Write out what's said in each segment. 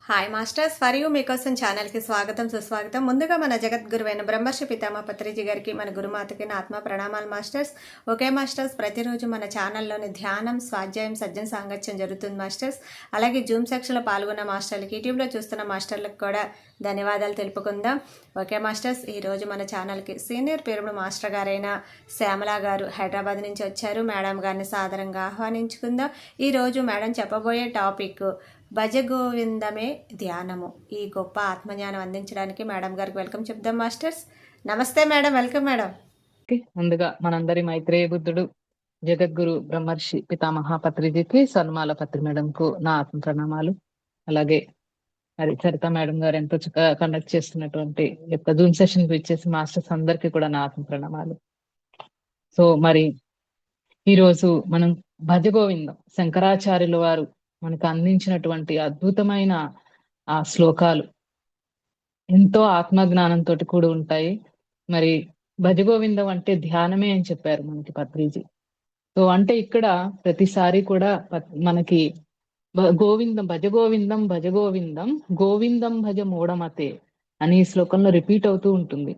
Hi masters, for you మీకోసం ఛానల్కి స్వాగతం సుస్వాగతం. ముందుగా మన జగద్గురువైన బ్రహ్మర్షి పితామహ పత్రిజీ గారికి, మన గురుమాతకి నా ఆత్మ ప్రణామాలు మాస్టర్స్. ఓకే మాస్టర్స్, ప్రతిరోజు మన ఛానల్లోని ధ్యానం, స్వాధ్యాయం, సజ్జన సాంగత్యం జరుగుతుంది మాస్టర్స్. అలాగే జూమ్ సెక్షన్లో పాల్గొన్న మాస్టర్లకి, యూట్యూబ్లో చూస్తున్న మాస్టర్లకు కూడా ధన్యవాదాలు తెలుపుకుందాం. ఓకే మాస్టర్స్, ఈరోజు మన ఛానల్కి సీనియర్ పేరుడు మాస్టర్ గారైన శ్యామల గారు హైదరాబాద్ నుంచి వచ్చారు. మేడం గారిని సాదరంగా ఆహ్వానించుకుందాం. ఈరోజు మేడం చెప్పబోయే టాపిక్ భజగోవిందమే ధ్యానము. ఈ గొప్ప ఆత్మజ్ఞానం అందించడానికి మేడం గారికి వెల్కమ్ చెప్దాం మాస్టర్స్. నమస్తే మేడం, వెల్కమ్ మేడం. ముందుగా మనందరి మైత్రేయ బుద్ధుడు జగద్గురు బ్రహ్మర్షి పితామహ పత్రిజీకి, సన్మాల పత్రి మేడం కు నా ఆత్మ ప్రణామాలు. అలాగే మరి సరిత మేడం గారు ఎంతో చక్కగా కండక్ట్ చేస్తున్నటువంటి యొక్క జూమ్ సెషన్ కు ఇచ్చేసి మాస్టర్స్ అందరికీ కూడా నా ఆత్మ ప్రణామాలు. సో మరి ఈరోజు మనం భజగోవిందం శంకరాచార్యుల వారు మనకు అందించినటువంటి అద్భుతమైన ఆ శ్లోకాలు ఎంతో ఆత్మజ్ఞానంతో కూడి ఉంటాయి. మరి భజగోవిందం అంటే ధ్యానమే అని చెప్పారు మనకి పత్రిజీ. సో అంటే ఇక్కడ ప్రతిసారి కూడా మనకి గోవిందం భజగోవిందం భజగోవిందం గోవిందం భజ మూఢమతే అని ఈ శ్లోకంలో రిపీట్ అవుతూ ఉంటుంది.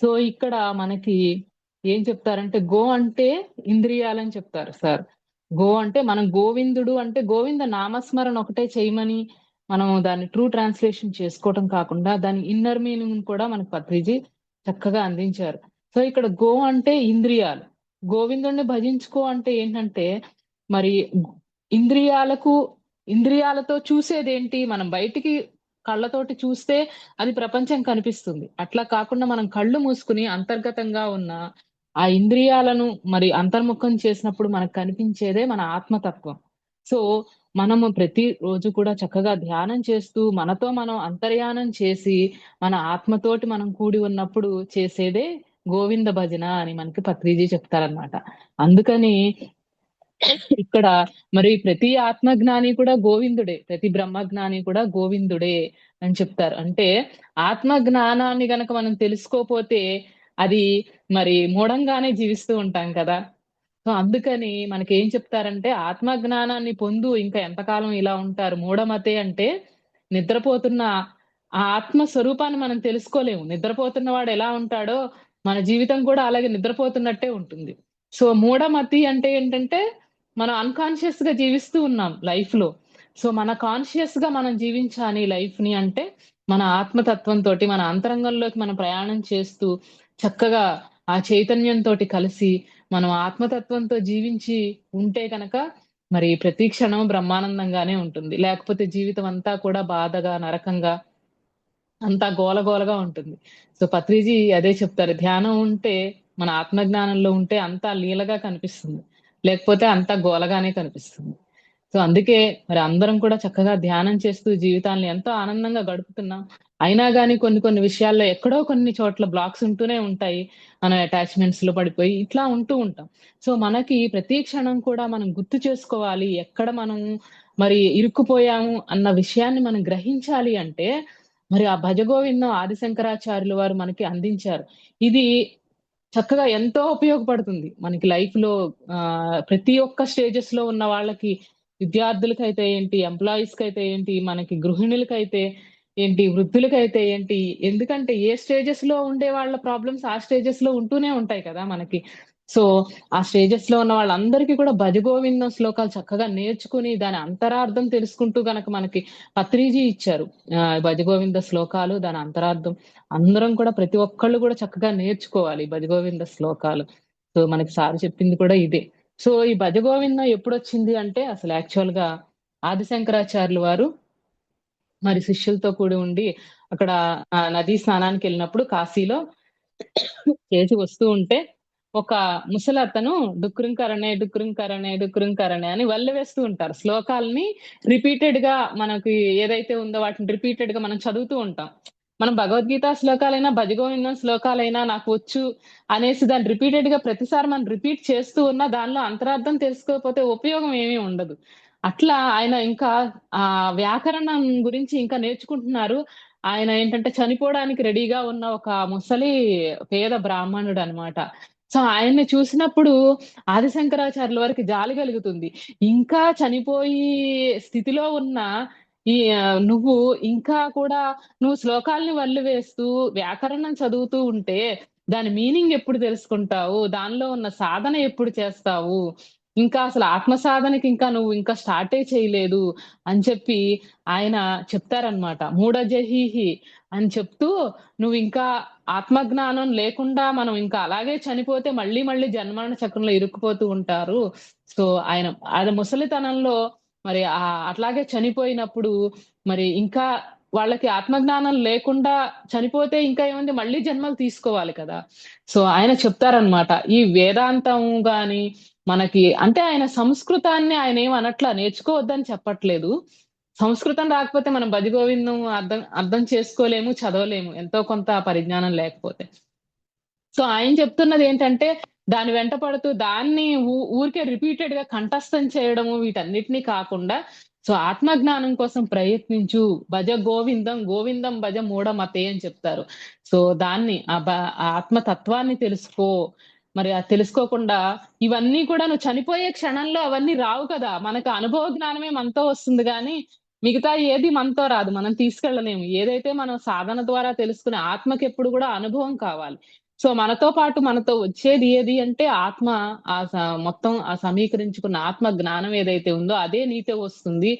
సో ఇక్కడ మనకి ఏం చెప్తారంటే గో అంటే ఇంద్రియాలని చెప్తారు సార్. గో అంటే మనం గోవిందుడు అంటే గోవింద నామస్మరణ ఒకటే చేయమని మనం దాన్ని ట్రూ ట్రాన్స్లేషన్ చేసుకోవటం కాకుండా దాని ఇన్నర్ మీనింగ్ కూడా మనకు పత్రిజీ చక్కగా అందించారు. సో ఇక్కడ గో అంటే ఇంద్రియాలు, గోవిందుడిని భజించుకో అంటే ఏంటంటే మరి ఇంద్రియాలతో చూసేదేంటి, మనం బయటికి కళ్ళతోటి చూస్తే అది ప్రపంచం కనిపిస్తుంది. అట్లా కాకుండా మనం కళ్ళు మూసుకుని అంతర్గతంగా ఉన్న ఆ ఇంద్రియాలను మరి అంతర్ముఖం చేసినప్పుడు మనకు కనిపించేదే మన ఆత్మతత్వం. సో మనము ప్రతి రోజు కూడా చక్కగా ధ్యానం చేస్తూ మనతో మనం అంతర్యానం చేసి మన ఆత్మతోటి మనం కూడి ఉన్నప్పుడు చేసేదే గోవింద భజన అని మనకి పత్రిజీ చెప్తారనమాట. అందుకని ఇక్కడ మరి ప్రతి ఆత్మజ్ఞాని కూడా గోవిందుడే, ప్రతి బ్రహ్మజ్ఞాని కూడా గోవిందుడే అని చెప్తారు. అంటే ఆత్మ జ్ఞానాన్ని గనక మనం తెలుసుకోపోతే అది మరి మూఢంగానే జీవిస్తూ ఉంటాం కదా. సో అందుకని మనకి ఏం చెప్తారంటే ఆత్మ జ్ఞానాన్ని పొందు, ఇంకా ఎంతకాలం ఇలా ఉంటారు. మూఢమతే అంటే నిద్రపోతున్న ఆ ఆత్మ స్వరూపాన్ని మనం తెలుసుకోలేము. నిద్రపోతున్న వాడు ఎలా ఉంటాడో మన జీవితం కూడా అలాగే నిద్రపోతున్నట్టే ఉంటుంది. సో మూఢమతి అంటే ఏంటంటే మనం అన్కాన్షియస్ గా జీవిస్తూ ఉన్నాం లైఫ్ లో. సో మన కాన్షియస్ గా మనం జీవించాలి లైఫ్ ని అంటే మన ఆత్మతత్వంతో మన అంతరంగంలోకి మనం ప్రయాణం చేస్తూ చక్కగా ఆ చైతన్యంతో కలిసి మనం ఆత్మతత్వంతో జీవించి ఉంటే కనుక మరి ప్రతి క్షణం బ్రహ్మానందంగానే ఉంటుంది. లేకపోతే జీవితం అంతా కూడా బాధగా నరకంగా అంతా గోలగోలగా ఉంటుంది. సో పత్రిజీ అదే చెప్తారు, ధ్యానం ఉంటే మన ఆత్మజ్ఞానంలో ఉంటే అంతా లీలగా కనిపిస్తుంది, లేకపోతే అంతా గోలగానే కనిపిస్తుంది. సో అందుకే మరి అందరం కూడా చక్కగా ధ్యానం చేస్తూ జీవితాన్ని ఎంతో ఆనందంగా గడుపుతున్నాం. అయినా కానీ కొన్ని కొన్ని విషయాల్లో ఎక్కడో కొన్ని చోట్ల బ్లాక్స్ ఉంటూనే ఉంటాయి. మనం అటాచ్మెంట్స్ లో పడిపోయి ఇట్లా ఉంటూ ఉంటాం. సో మనకి ప్రతి క్షణం కూడా మనం గుర్తు చేసుకోవాలి ఎక్కడ మనం మరి ఇరుక్కుపోయాము అన్న విషయాన్ని మనం గ్రహించాలి అంటే మరి ఆ భజగోవిందం ఆదిశంకరాచార్యులు వారు మనకి అందించారు. ఇది చక్కగా ఎంతో ఉపయోగపడుతుంది మనకి లైఫ్ లో. ప్రతి ఒక్క స్టేజెస్ లో ఉన్న వాళ్ళకి, విద్యార్థులకైతే ఏంటి, ఎంప్లాయీస్ కైతే ఏంటి, మనకి గృహిణులకైతే ఏంటి, వృద్ధులకైతే ఏంటి. ఎందుకంటే ఏ స్టేజెస్ లో ఉండే వాళ్ళ ప్రాబ్లమ్స్ ఆ స్టేజెస్ లో ఉంటూనే ఉంటాయి కదా మనకి. సో ఆ స్టేజెస్ లో ఉన్న వాళ్ళందరికీ కూడా భజగోవిందం శ్లోకాలు చక్కగా నేర్చుకుని దాని అంతరార్థం తెలుసుకుంటూ గనక మనకి పత్రిజీ ఇచ్చారు భజగోవింద శ్లోకాలు, దాని అంతరార్థం. అందరం కూడా ప్రతి ఒక్కళ్ళు కూడా చక్కగా నేర్చుకోవాలి భజగోవింద శ్లోకాలు. సో మనకి సార్ చెప్పింది కూడా ఇదే. సో ఈ భజగోవిందం ఎప్పుడు వచ్చింది అంటే అసలు యాక్చువల్ గా ఆదిశంకరాచార్యులు వారు మరి శిష్యులతో కూడి ఉండి అక్కడ నదీ స్నానానికి వెళ్ళినప్పుడు కాశీలో చేసి వస్తూ ఉంటే ఒక ముసలతను డుక్రుంకరణే డుక్రుంకరణే డుక్రుంకరణే అని వల్లె వేస్తూ ఉంటారు. శ్లోకాలని రిపీటెడ్ గా మనకి ఏదైతే ఉందో వాటిని రిపీటెడ్ గా మనం చదువుతూ ఉంటాం. మనం భగవద్గీత శ్లోకాలైనా భజగోవిందం శ్లోకాలైనా నాకు వచ్చు అనేసి దాన్ని రిపీటెడ్ గా ప్రతిసారి మనం రిపీట్ చేస్తూ ఉన్నా దానిలో అంతరార్థం తెలుసుకోకపోతే ఉపయోగం ఏమీ ఉండదు. అట్లా ఆయన ఇంకా ఆ వ్యాకరణం గురించి ఇంకా నేర్చుకుంటున్నారు. ఆయన ఏంటంటే చనిపోవడానికి రెడీగా ఉన్న ఒక ముసలి పేద బ్రాహ్మణుడు అనమాట. సో ఆయన్ని చూసినప్పుడు ఆదిశంకరాచార్యుల వారికి జాలి కలుగుతుంది. ఇంకా చనిపోయి స్థితిలో ఉన్న నువ్వు ఇంకా కూడా నువ్వు శ్లోకాల్ని వల్లి వేస్తూ, వ్యాకరణం చదువుతూ ఉంటే, దాని మీనింగ్ ఎప్పుడు తెలుసుకుంటావు? దానిలో ఉన్న సాధన ఎప్పుడు చేస్తావు? ఇంకా అసలు ఆత్మ సాధనకి ఇంకా నువ్వు ఇంకా స్టార్టే చేయలేదు అని చెప్పి ఆయన చెప్తారనమాట. మూఢజహీహి అని చెప్తూ, నువ్వింకా ఆత్మజ్ఞానం లేకుండా మనం ఇంకా అలాగే చనిపోతే మళ్ళీ మళ్ళీ జన్మరణ చక్రంలో ఇరుక్కుపోతూ ఉంటారు. సో, ఆయన ముసలితనంలో మరి అట్లాగే చనిపోయినప్పుడు మరి ఇంకా వాళ్ళకి ఆత్మజ్ఞానం లేకుండా చనిపోతే ఇంకా ఏముంది మళ్ళీ జన్మలు తీసుకోవాలి కదా! సో, ఆయన చెప్తారనమాట. ఈ వేదాంతం గాని, మనకి అంటే ఆయన సంస్కృతాన్ని ఆయనేం అనట్లా నేర్చుకోవద్దని చెప్పట్లేదు. సంస్కృతం రాకపోతే మనం భజగోవిందం అర్థం అర్థం చేసుకోలేము, చదవలేము. ఎంతో కొంత పరిజ్ఞానం లేకపోతే. సో, ఆయన చెప్తున్నదేంటంటే, దాని వెంట పడుతూ దాన్ని ఊరికే రిపీటెడ్‌గా కంఠస్థం చేయడము వీటన్నిటిని కాకుండా, సో, ఆత్మజ్ఞానం కోసం ప్రయత్నించు. భజ గోవిందం, గోవిందం భజ మూఢమతే అని చెప్తారు. సో, దాన్ని ఆ ఆత్మతత్వాన్ని తెలుసుకో. మరి అది తెలుసుకోకుండా ఇవన్నీ కూడా నువ్వు చనిపోయే క్షణంలో అవన్నీ రావు కదా! మనకు అనుభవ జ్ఞానమే మనతో వస్తుంది గానీ, మిగతా ఏది మనతో రాదు. మనం తీసుకెళ్ళలేము. ఏదైతే మనం సాధన ద్వారా తెలుసుకునే ఆత్మకెప్పుడు గూడా అనుభవం కావాలి. సో, మనతో పాటు మనతో వచ్చేది ఏది అంటే ఆత్మ ఆ స మొత్తం ఆ సమీకరించుకున్న ఆత్మ జ్ఞానం ఏదైతే ఉందో అదే నీతో వస్తుంది.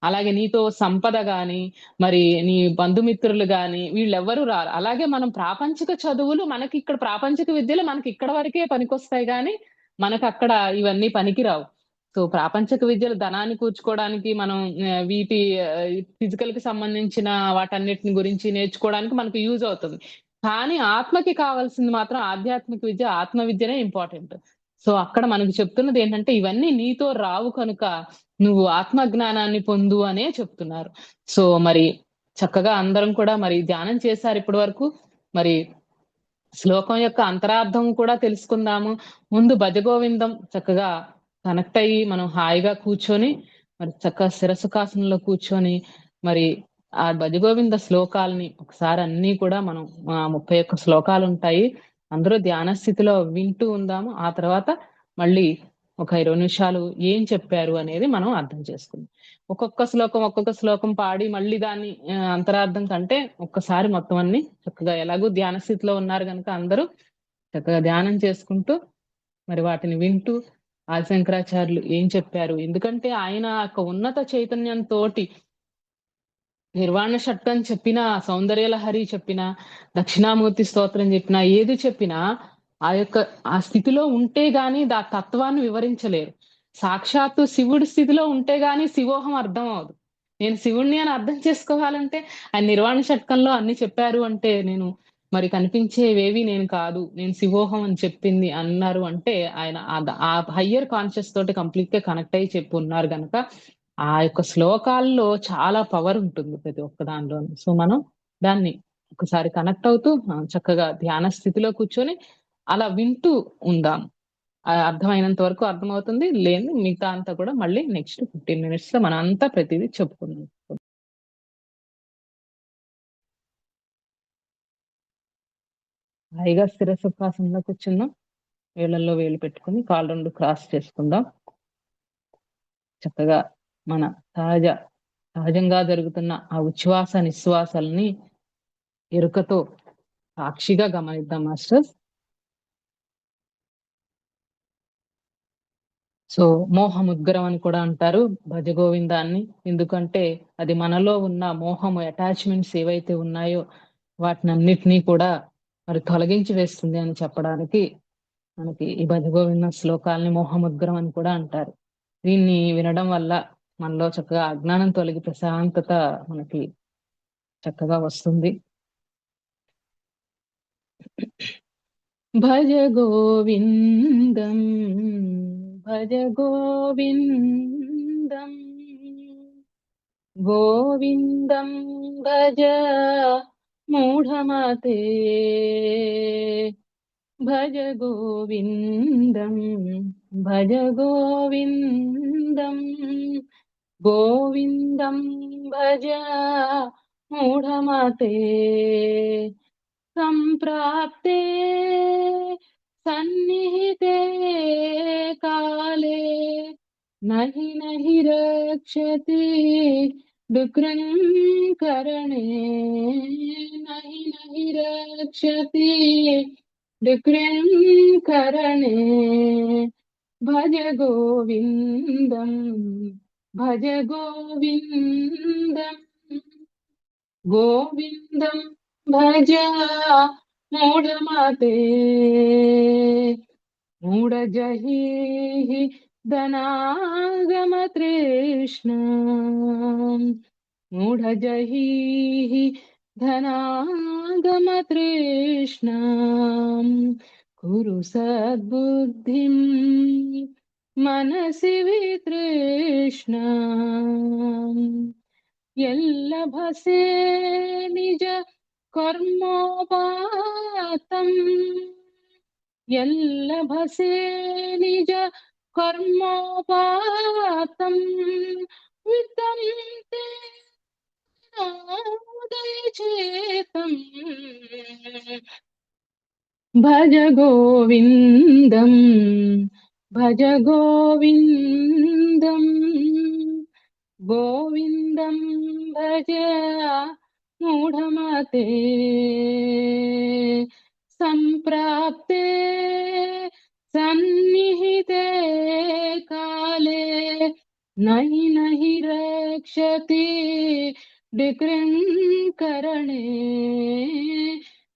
అలాగే నీతో సంపద గాని, మరి నీ బంధుమిత్రులు గాని వీళ్ళెవ్వరు రారు. అలాగే మనం ప్రాపంచిక చదువులు మనకిక్కడ ప్రాపంచిక విద్యలు మనకిక్కడ వరకే పనికొస్తాయి గానీ, మనకక్కడ ఇవన్నీ పనికిరావు. సో, ప్రాపంచిక విద్యలు ధనాన్ని కూర్చుకోవడానికి మనం వీటి ఫిజికల్‌కి సంబంధించిన వాటన్నిటిని గురించి నేర్చుకోవడానికి మనకు యూజ్ అవుతుంది. కానీ ఆత్మకి కావాల్సింది మాత్రం ఆధ్యాత్మిక విద్య, ఆత్మ విద్యనే ఇంపార్టెంట్. సో, అక్కడ మనకు చెప్తున్నదేంటంటే ఇవన్నీ నీతో రావు కనుక నువ్వు ఆత్మ జ్ఞానాన్ని పొందు అనే చెప్తున్నారు. సో, మరి చక్కగా అందరం కూడా మరి ధ్యానం చేశారు ఇప్పటి వరకు. మరి శ్లోకం యొక్క అంతరార్థం కూడా తెలుసుకుందాము. ముందు భజగోవిందం చక్కగా కనెక్ట్ అయ్యి మనం హాయిగా కూర్చొని, మరి చక్కగా శిరస్సుకాసనంలో కూర్చొని, మరి ఆ భజగోవింద శ్లోకాల్ని ఒకసారి అన్నీ కూడా మనం 31 శ్లోకాలుంటాయి. అందరూ ధ్యాన స్థితిలో వింటూ ఉందాము. ఆ తర్వాత మళ్ళీ ఒక 20 నిమిషాలు ఏం చెప్పారు అనేది మనం అర్థం చేసుకుందాం. ఒక్కొక్క శ్లోకం పాడి మళ్ళీ దాన్ని అంతరార్థం కంటే ఒక్కసారి మొత్తం అన్ని చక్కగా ఎలాగో ధ్యాన స్థితిలో ఉన్నారు గనుక అందరూ చక్కగా ధ్యానం చేసుకుంటూ, మరి వాటిని వింటూ ఆదిశంకరాచార్యులు ఏం చెప్పారు? ఎందుకంటే ఆయన యొక్క ఉన్నత చైతన్యంతోటి నిర్వాణ షట్కం చెప్పినా, సౌందర్యలహరి చెప్పినా, దక్షిణామూర్తి స్తోత్రం చెప్పినా, ఏది చెప్పినా ఆ యొక్క ఆ స్థితిలో ఉంటే గాని తత్వాన్ని వివరించలేరు. సాక్షాత్తు శివుడి స్థితిలో ఉంటే గాని శివోహం అర్థం అవ్వదు. నేను శివుడిని అని అర్థం చేసుకోవాలంటే ఆయన నిర్వాణ షట్కంలో అన్ని చెప్పారు అంటే నేను మరి కనిపించేవేవి నేను కాదు. నేను శివోహం అని చెప్పింది అన్నారు అంటే ఆయన ఆ హయ్యర్ కాన్షియస్ తోటి కంప్లీట్‌గా కనెక్ట్ అయ్యి చెప్పి ఉన్నారు గనక ఆ యొక్క శ్లోకాల్లో చాలా పవర్ ఉంటుంది ప్రతి ఒక్క దానిలోను. సో, మనం దాన్ని ఒకసారి కనెక్ట్ అవుతూ చక్కగా ధ్యాన స్థితిలో కూర్చొని అలా వింటూ ఉందాం. అర్థమైనంత వరకు అర్థమవుతుంది. లేనిది మిగతా అంతా కూడా మళ్ళీ నెక్స్ట్ 15 మినిట్స్‌లో మనంతా ప్రతీదీ చెప్పుకుందాం. హాయిగా స్థిరసుఖాసనంలో కూర్చుందాం. వేళ్ళల్లో వేలు పెట్టుకొని కాళ్ళు 2 క్రాస్ చేసుకుందాం. చక్కగా మన సహజంగా జరుగుతున్న ఆ ఉచ్ఛ్వాస, నిశ్వాసాలని ఎరుకతో సాక్షిగా గమనిద్దాం మాస్టర్స్. సో, మోహముద్గరం అని కూడా అంటారు భజగోవిందాన్ని. ఎందుకంటే అది మనలో ఉన్న మోహము అటాచ్‌మెంట్స్ ఏవైతే ఉన్నాయో వాటినన్నిటిని కూడా మరి తొలగించి వేస్తుంది అని చెప్పడానికి మనకి ఈ భజగోవిందం శ్లోకాల్ని మోహముద్గరం అని కూడా అంటారు. దీన్ని వినడం వల్ల మనలో చక్కగా అజ్ఞానం తొలగి ప్రశాంతత మనకి చక్కగా వస్తుంది. భజ గోవిందం భజ గోవిందం గోవిందం భజ మూఢమతే భజ గోవిందం భజ గోవిందం గోవిందం భజ మూఢమతే సంప్రాప్తే సన్నిహితే కాలే నహి నహి రక్షతి डुक्रङ्करणे नहि नहि रक्षति डुक्रङ्करणे भज गोविन्दम् भज गोविन्दम् गोविन्दं भज मूढमते मूढजहिः धनागमतृष्ण मूढजहिः धनागमतृष्ण कुरु सद्बुद्धिं मनसि वितृष्ण यल्लभसे निज कर्मोपातम् यल्लभसे निज कर्मोपातम् वित्तं ते उदयचेतम् भज गोविन्दम् भज गोविन्दम् गोविन्दं भज मूढमते सम्प्राप्ते सन्निहिते काले नहि नहि रक्षति डिकृङ्करणे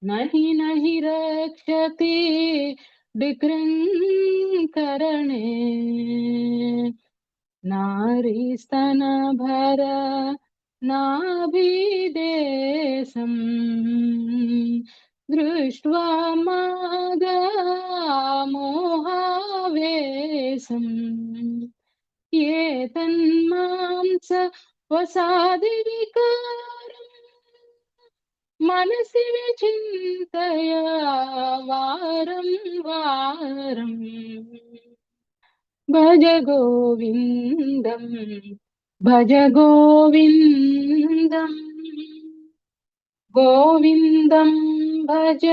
नहि नहि रक्षति डिकृङ्करणे नारीस्तनभर नाभिदेशम् दृष्ट्वा मागमोहावेशम् ये तन्मांस वसादिविकारम् मनसि विचिन्तय वारं वारम् भज गोविन्दम् भज गोविन्दम् गोविन्दं भज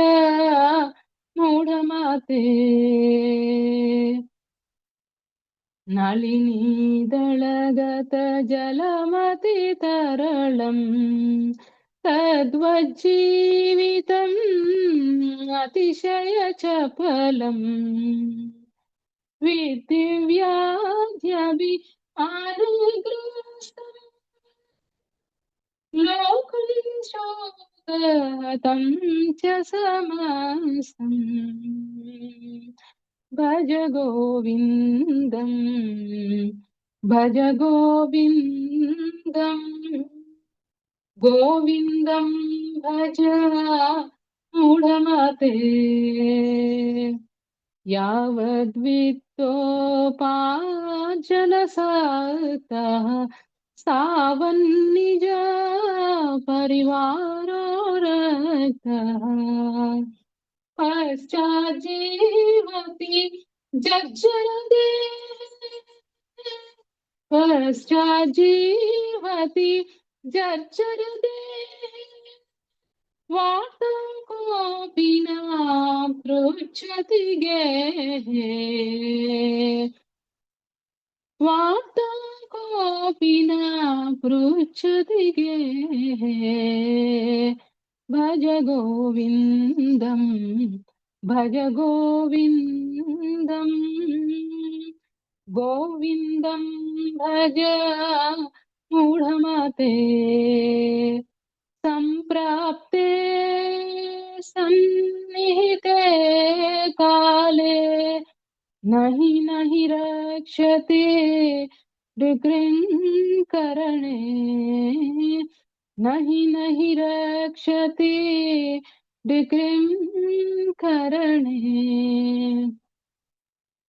मूढमते नलिनीदलगत जलमति तरलम् तद्वज्जीवितम् अतिशय चपलम् विधिव्याध्यभि अनुग्रस्तम् लोकं शोकहतं च समस्तम् भज गोविन्दम् भज गोविन्दम् गोविन्दं भज मूढमते यावद्वित्तोपार्जनसक्तः सावन्निज परिवारो रक्तः पश्चाज्जीवति जज्जरदे पश्चाज्जीवति जज्जरदे वार्तां कोऽपि न पृच्छति गेहे वार्तां कोऽपि न पृच्छति गेहे भज गोविन्दम् भज गोविन्दम् गोविन्दं भज मूढमते सम्प्राप्ते सन्निहिते काले नहि नहि रक्षति डिकृङ्करणे नहि नहि रक्षति डिकृङ्करणे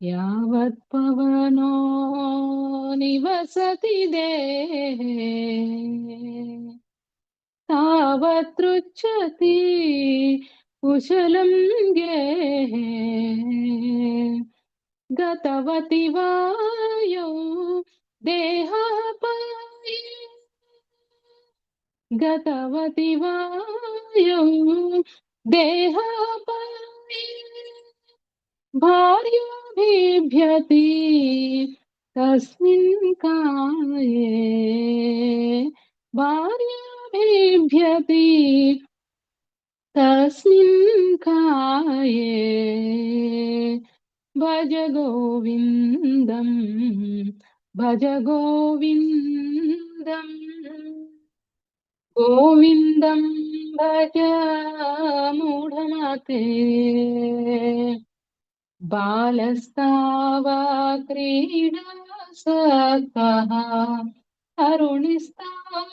यावत् पवनो निवसति देहे तावत् रुच्यति कुशलं गेहे गतवति वायौ देहापाये गतवति वायौ देहापाये भार्या बिभ्यति तस्मिन् काये भार्याभिभ्यति तस्मिन् काये भज गोविन्दम् भज गोविन्दम् गोविन्दं भज मूढमते बालस्तावा क्रीडासक्तः तरुणिस्तावा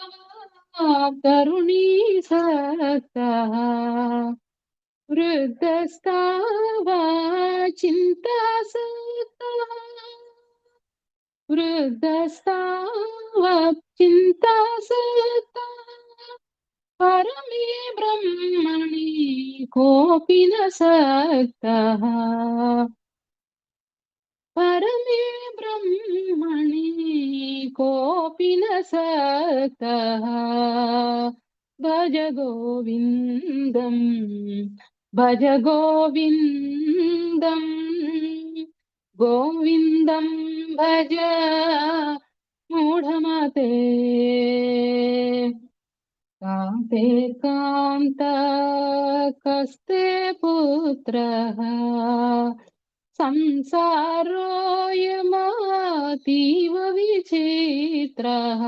तरुणीसक्तः वृद्धस्तावा चिन्तासक्तः वृद्धस्तावा चिन्तासक्तः परमे ब्रह्मणि कोऽपि न सक्तः परमे ब्रह्मणि कोऽपि न सक्तः भज गोविन्दम् भज गोविन्दम् गोविन्दं भज मूढमते कान्ते कान्तकस्ते पुत्रः संसारोऽयमतीव विचित्रः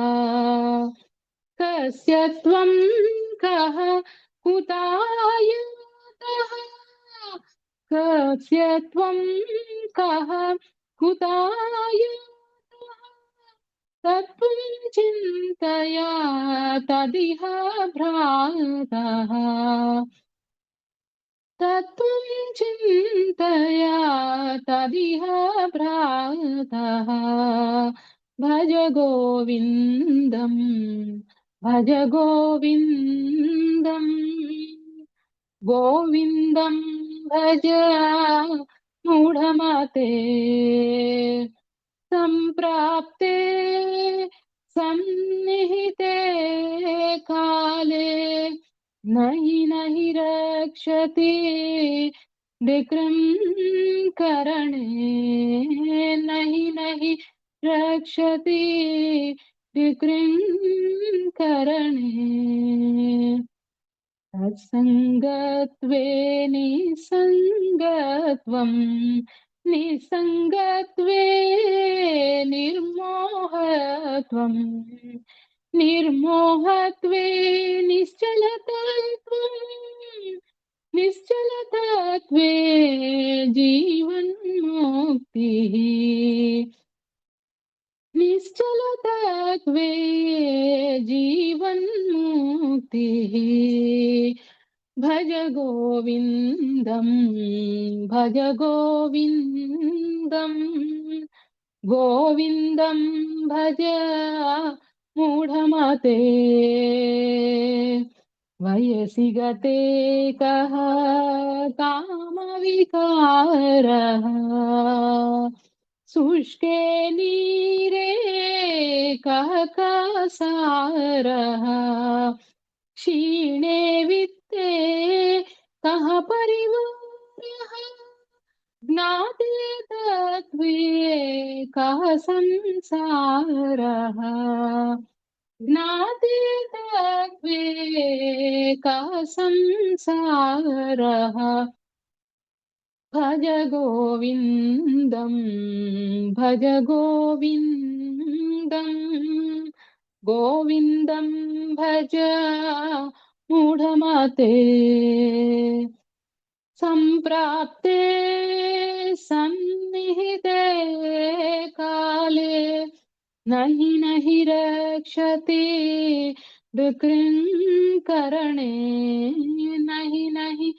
कस्य त्वं कः कुतायतः कस्य त्वं कः कुतायतः तत्त्वं चिन्तया तदिह भ्रातः तत्त्वं चिन्तया तदिह भ्रातः भज गोविन्दम् भज गोविन्दम् गोविन्दं भज मूढमते सम्प्राप्ते सन्निहिते काले नहि रक्षति विक्रङ्करणे नहि रक्षति विक्रङ्करणे तत्सङ्गत्वे निसङ्गत्वम् निसङ्गत्वे निर्मोहत्वम् निर्मोहत्वे निश्चलतत्वम् निश्चलतत्वे जीवन्मुक्तिः निश्चलतत्वे जीवन्मुक्तिः भज गोविन्दम् भज गोविन्दम् गोविन्दं भज मूढमते वयसि गते कः कामविकारः शुष्के नीरे कः कासारः क्षीणे वित्ते कः परिवारः ज्ञाते तत्त्वे कः संसारः ज्ञाते तत्त्वे कः संसारः भज गोविन्दम् भज गोविन्दम् गोविन्दं भज मूढमते सम्प्राप्ते सन्निहिते काले नहि रक्षति विकृङ्करणे नहि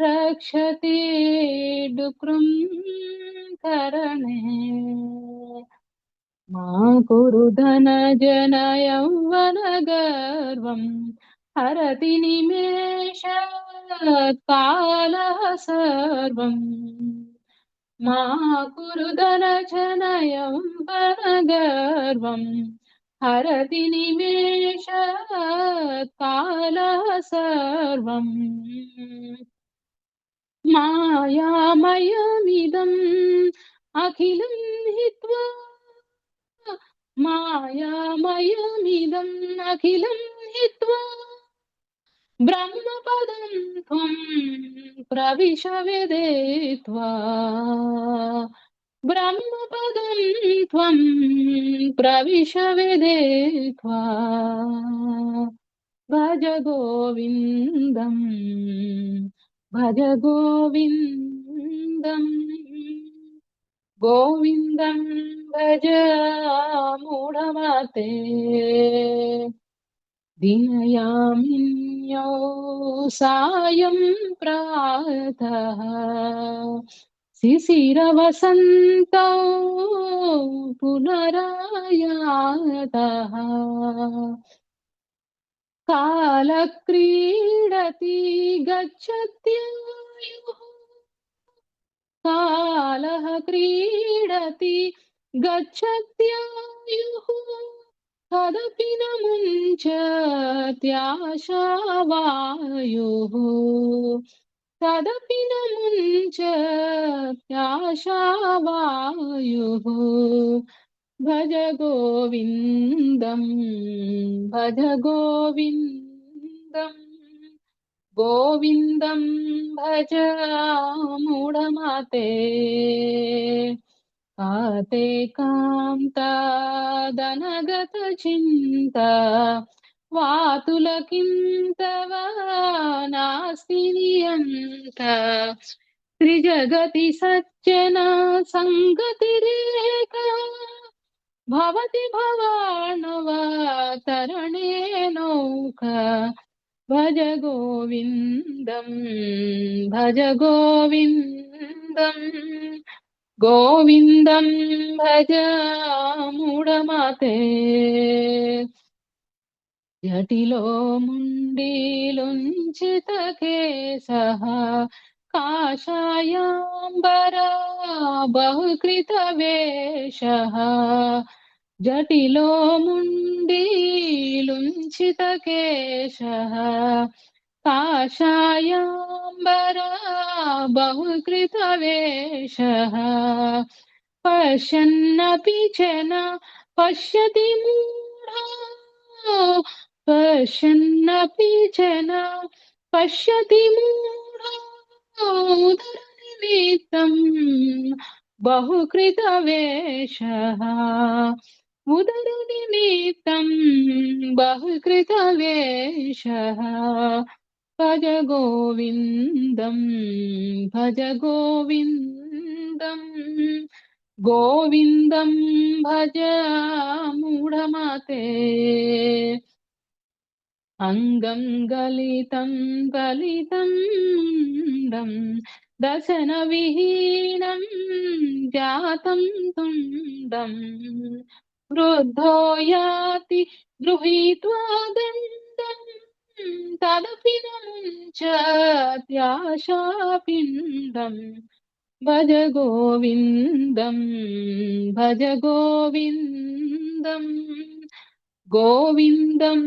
रक्षति डुकृङ्करणे मा कुरु धनजन यौवनगर्वम् हरति निमेषात् कालः सर्वम् मा कुरु धनजन यौवनगर्वम् हरति निमेषात् कालः सर्वम् मायामयमिदम् अखिलं हित्वा మాయామయమిదం అఖిలం హిత్వా బ్రహ్మపదం త్వం ప్రవిశ వేదేత్వా బ్రహ్మపదం త్వం ప్రవిశ వేదేత్వా భజ గోవిందం భజ గోవిందం గోవిందం భజ మూఢమతే దినయామిన్యౌ సాయం ప్రాతః శిశిరవసन्तौ పునరాయాతः కాలక్రీడతి గచ్చత్యాయుః కాలః క్రీడతి గచ్చత్యాయుః తదపి న ముञ्चत्याशावायुः తదపి న मुञ्चत्याशावायुः భజ గోవిందం భజ గోవిందం గోవిందం భజ మూఢమతే కాతే కాంతాదనగత చింత వాతులకింతవ నాస్తి నియంత త్రిజగతి సజ్జన సంగతిరేక భవతి భవానవ తరణే నౌక భజ గోవిందం భజ గోవిందం గోవిందం భజ మూఢమతే జటిలో ముండీలుంచిత కేశః కాషాయాంబరా బహుకృత వేషః జటిలో ముండీలుంచిత కేశః కాషాయాంబరా బహుకృత వేషః పశ్యన్నపి చ న పశ్యతి మూఢో పశ్యన్నపి చ న పశ్యతి మూఢో ఉదరనిమిత్తం బహుకృత వేషః ఉదరనిమిత్తం బహుకృత వేషః భజ గోవిందం భజ గోవిందం గోవిందం భజ మూఢమతే అంగం గలితం గలితం దశన విహీనం జాతం తుండం వృద్ధో యాతి గృహీత్వా దండం తదపి న ముञ्चत्याशापिण्डम् భజ గోవిందం భజ గోవిందం గోవిందం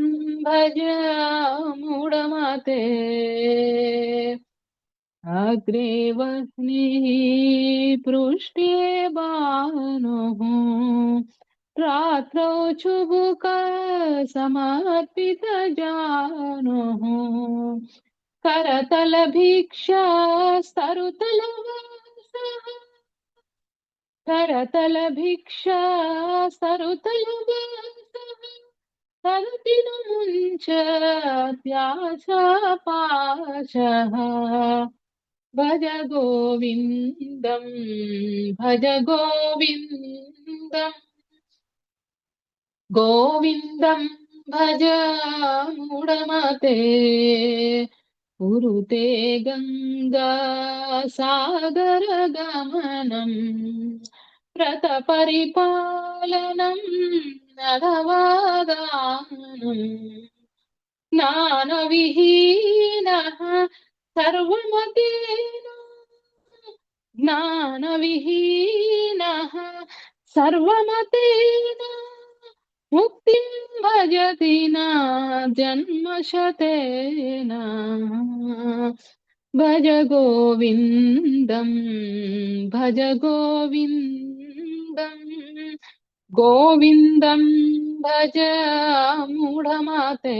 భజ మూఢమతే అగ్రే వహ్నిః పృష్ఠే భానుః రాత్రౌ చుబుక సమర్పిత జానుః करतल भिक्षा स्तरुतल वासः करतल भिक्षा स्तरुतल वासः तदपि न मुञ्चत्याशापाशः भज गोविन्दं भज गोविन्दं गोविन्दं भज मूढमते कुरुते गंगा सागर गमनं व्रतपरिपालनं नरवादानं ज्ञानविहीनः सर्वमतेन ज्ञानविहीनः सर्वमतेन मुक्तिं भजति न जन्मशतेन भज गोविन्दं भज गोविन्दं गोविन्दं भज मूढमते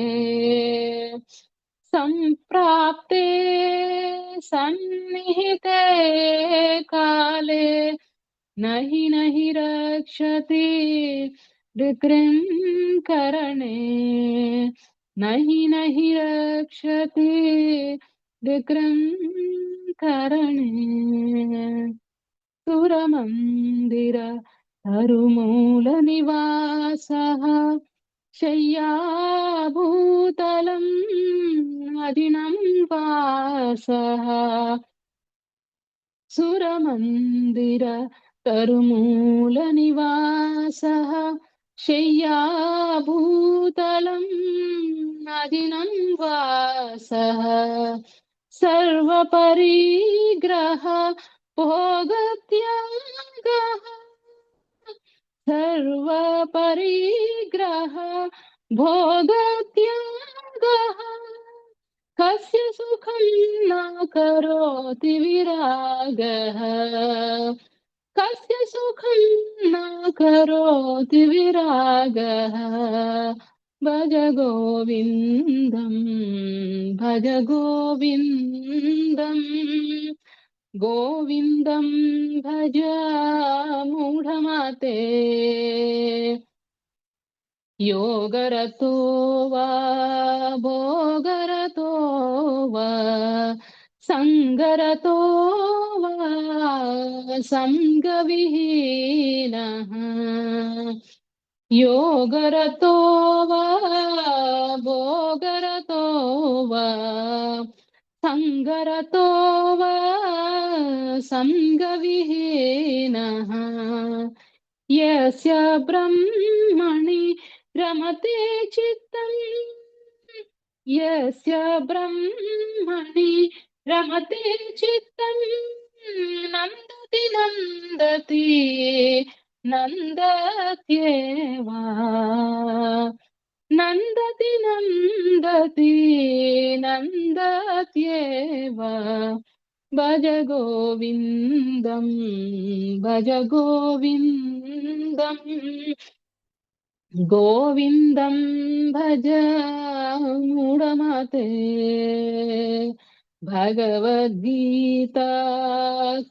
सम्प्राप्ते सन्निहिते काले नहि रक्षति विकृं नहि रक्षति विकृं सुरमन्दिर तरुमूलनिवासः शय्याभूतलम् अदिनं वासः सुरमन्दिर तरुमूलनिवासः शय्याभूतलम् अदिनं वासः सर्वपरिग्रह भोगत्यागः सर्वपरिग्रह भोगत्यागः कस्य सुखं न करोति विरागः कस्य सुखं न करोति विरागः भज गोविन्दं भज गोविन्दम् गोविन्दं भज मूढमते योगरतो वा भोगरतो वा सङ्गरतो वा सङ्गविहीनः योगरतो वा भोगरतो वा सङ्गरतो वा सङ्गविहीनः यस्य ब्रह्मणि रमते चित्तम् यस्य ब्रह्मणि रमते चित्तम् नन्दति नन्दति नन्दत्येव नन्दति नन्दति नन्दत्येव भज गोविन्दं भज गोविन्दम् गोविन्दं भज मूढमते भगवद्गीता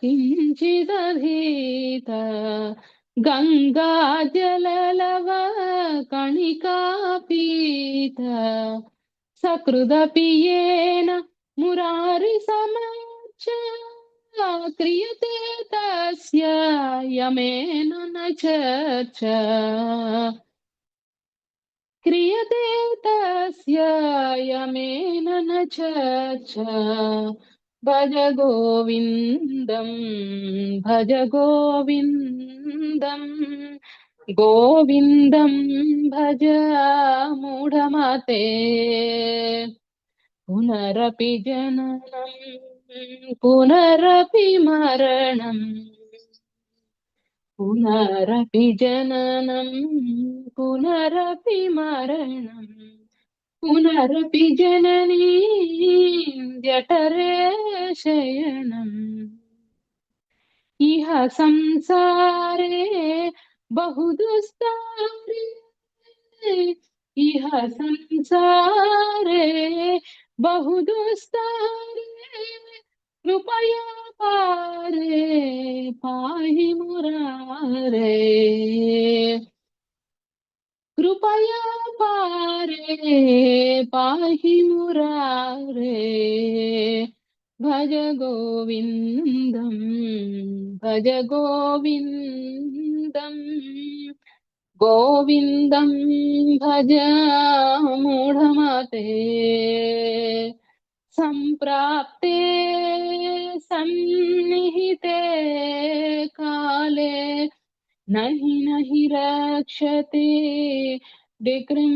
किञ्चिदधीता गङ्गाजललव कणिका पीता सकृदपि येन मुरारिसमाच्च क्रियते तस्य यमेन न चर्च क्रियते तस्य यमेन न चर्च भज गोविन्दं भज गोविन्दम् गोविन्दं भज मूढमते पुनरपि जननं पुनरपि मरणम् पुनरपि जननं पुनरपि मरणम् पुनरपि जननी जठरे शयनम् इह संसारे बहुदुस्तारे इह संसारे बहुदुस्तारे कृपया पारे पाहि मुरारे कृपया पारे पाहि मुरारे भज गोविन्दं भज गोविन्दम् गोविन्दं भज मूढमते सम्प्राप्ते सन्निहिते काले नहि रक्षते विकृं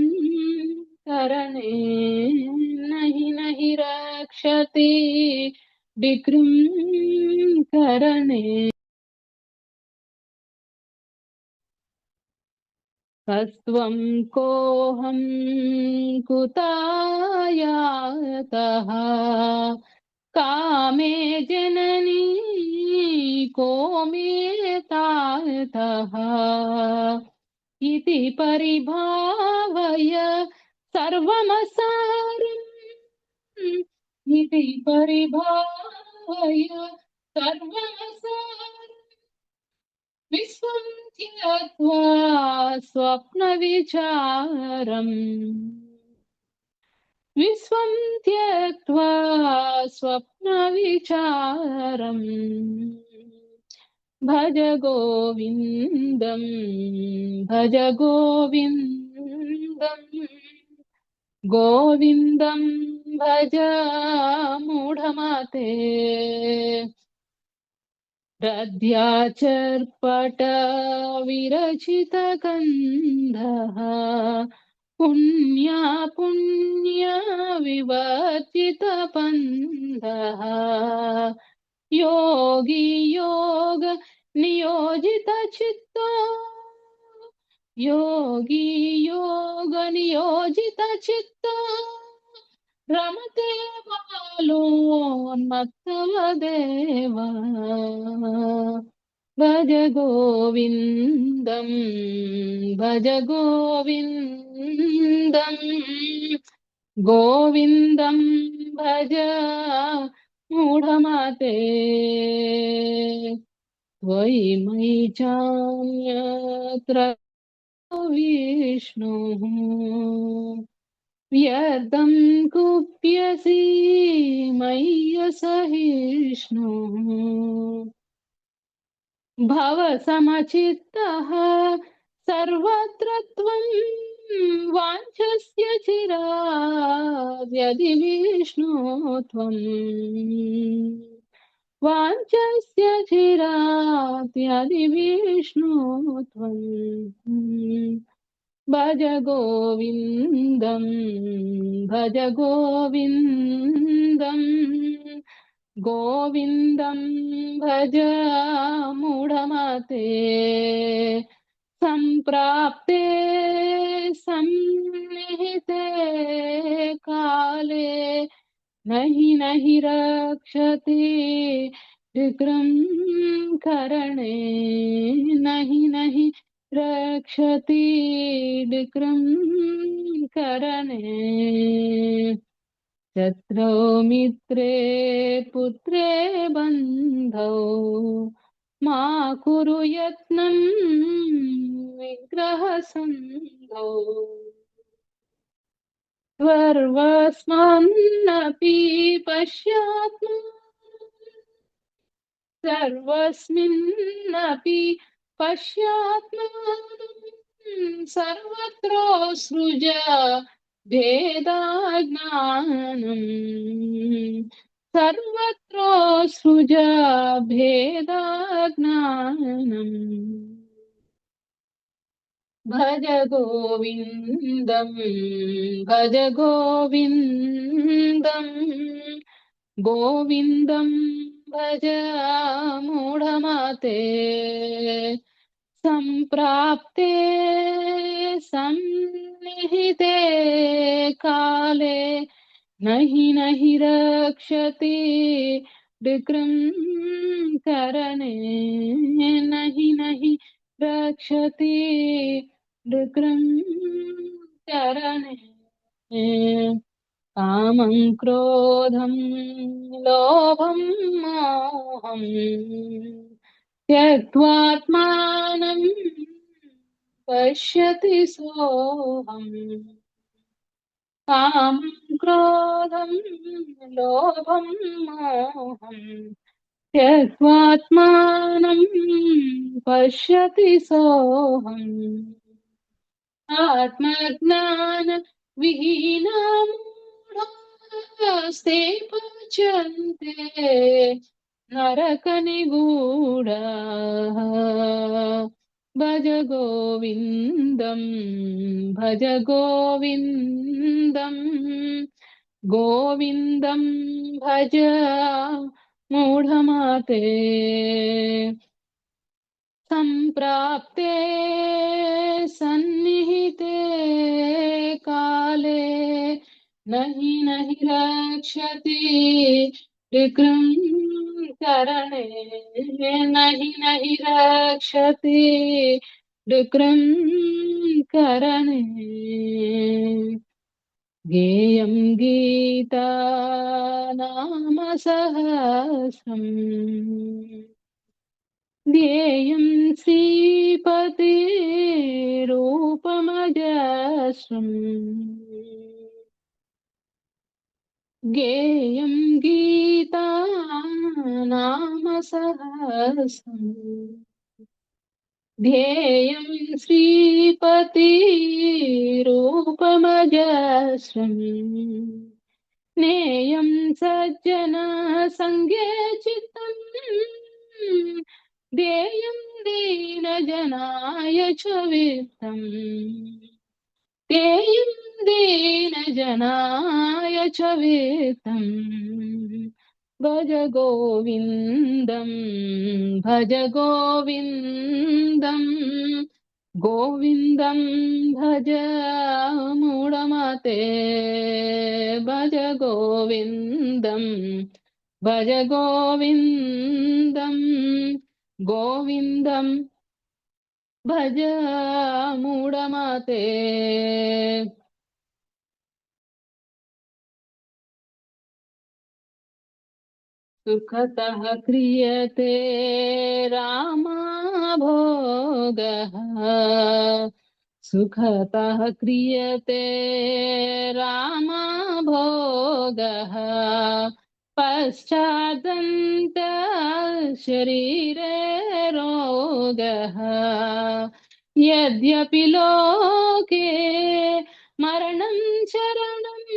नहि रक्षते विकृं करणे कस्त्वं कोऽहं कुतायातः कामे जननी को मे तातः इति परिभावय सर्वमसारम् इति परिभावय सर्वमसारम् विश्वं त्यक्त्वा स्वप्नविचारम् विश्वं त्यक्त्वा स्वप्नविचारम् भज गोविन्दम् भज गोविन्दम् गोविन्दं भज मूढमते रथ्याचर्पट विरचितगन्धः पुण्या पुण्या विवर्जितबन्धः योगी योग नियोजितचित्तो योगी योग नियोजितचित्तो रमते बालोन्मत्तवदेव भज गोविन्दम् भज गोविन्दम् गोविन्दं भज मूढमते त्वयि मयि चान्यत्र विष्णुः व्यर्थं कुप्यसि मय्यसहिष्णुः भवसमचित्तः सर्वत्र त्वं वाञ्छस्य चिरात् यदि विष्णो त्वम् वाञ्छस्य चिरात् यदि विष्णो त्वम् भज गोविन्दम् भज गोविन्दम् गोविन्दं भज मूढमते सम्प्राप्ते सन्निहिते काले नहि रक्षति विक्रम करणे नहि रक्षति विक्रम करणे शत्रौ मित्रे पुत्रे बन्धौ मा कुरु यत्नं विग्रहसन्धौ सर्वस्मिन्नपि सर्वस्मिन्नपि पश्यात्मानं सर्वत्र सृज भेदाज्ञानम् सर्वत्र सृज भेदाज्ञानम् भज गोविन्दम् भज गोविन्दम् गोविन्दं भज मूढमते सम्प्राप्ते सन्निहिते काले नहि रक्षति विक्रम करणे नहि रक्षति विक्रम करणे कामं क्रोधं लोभं मोहं त्यक्त्वात्मानं पश्यति सोऽहम् कामं क्रोधं लोभं मोहं त्यक्त्वात्मानं पश्यति सोऽहम् आत्मज्ञान विहीनास्ते पच्यन्ते नरकनिगूढाः भज गोविन्दम् भज गोविन्दम् गोविन्दं भज मूढमते सम्प्राप्ते सन्निहिते काले नहि रक्षति विक्रम करणे नहि रक्षति विक्रम करणे गेयं गीता नाम सहस्रम् ध्येयं श्रीपतिरूपमजस्रम् गेयं गीता नाम सहस्रम् ध्येयं श्रीपतिरूपमजस्रम् ज्ञेयं सज्जना सङ्गे चित्तम् ध्येयं दीनजनाय च वित्तम् ध्येयं दीनजनाय च वित्तम् भज गोविन्दं भज गोविन्दम् गोविन्दं भज मूढमते भज गोविन्दं भज गोविन्दं गोविन्दं भज मूढमते सुखतः क्रियते रामभोगः सुखतः क्रियते रामभोगः पश्चादन्त शरीरे रोगः यद्यपि लोके मरणं शरणम्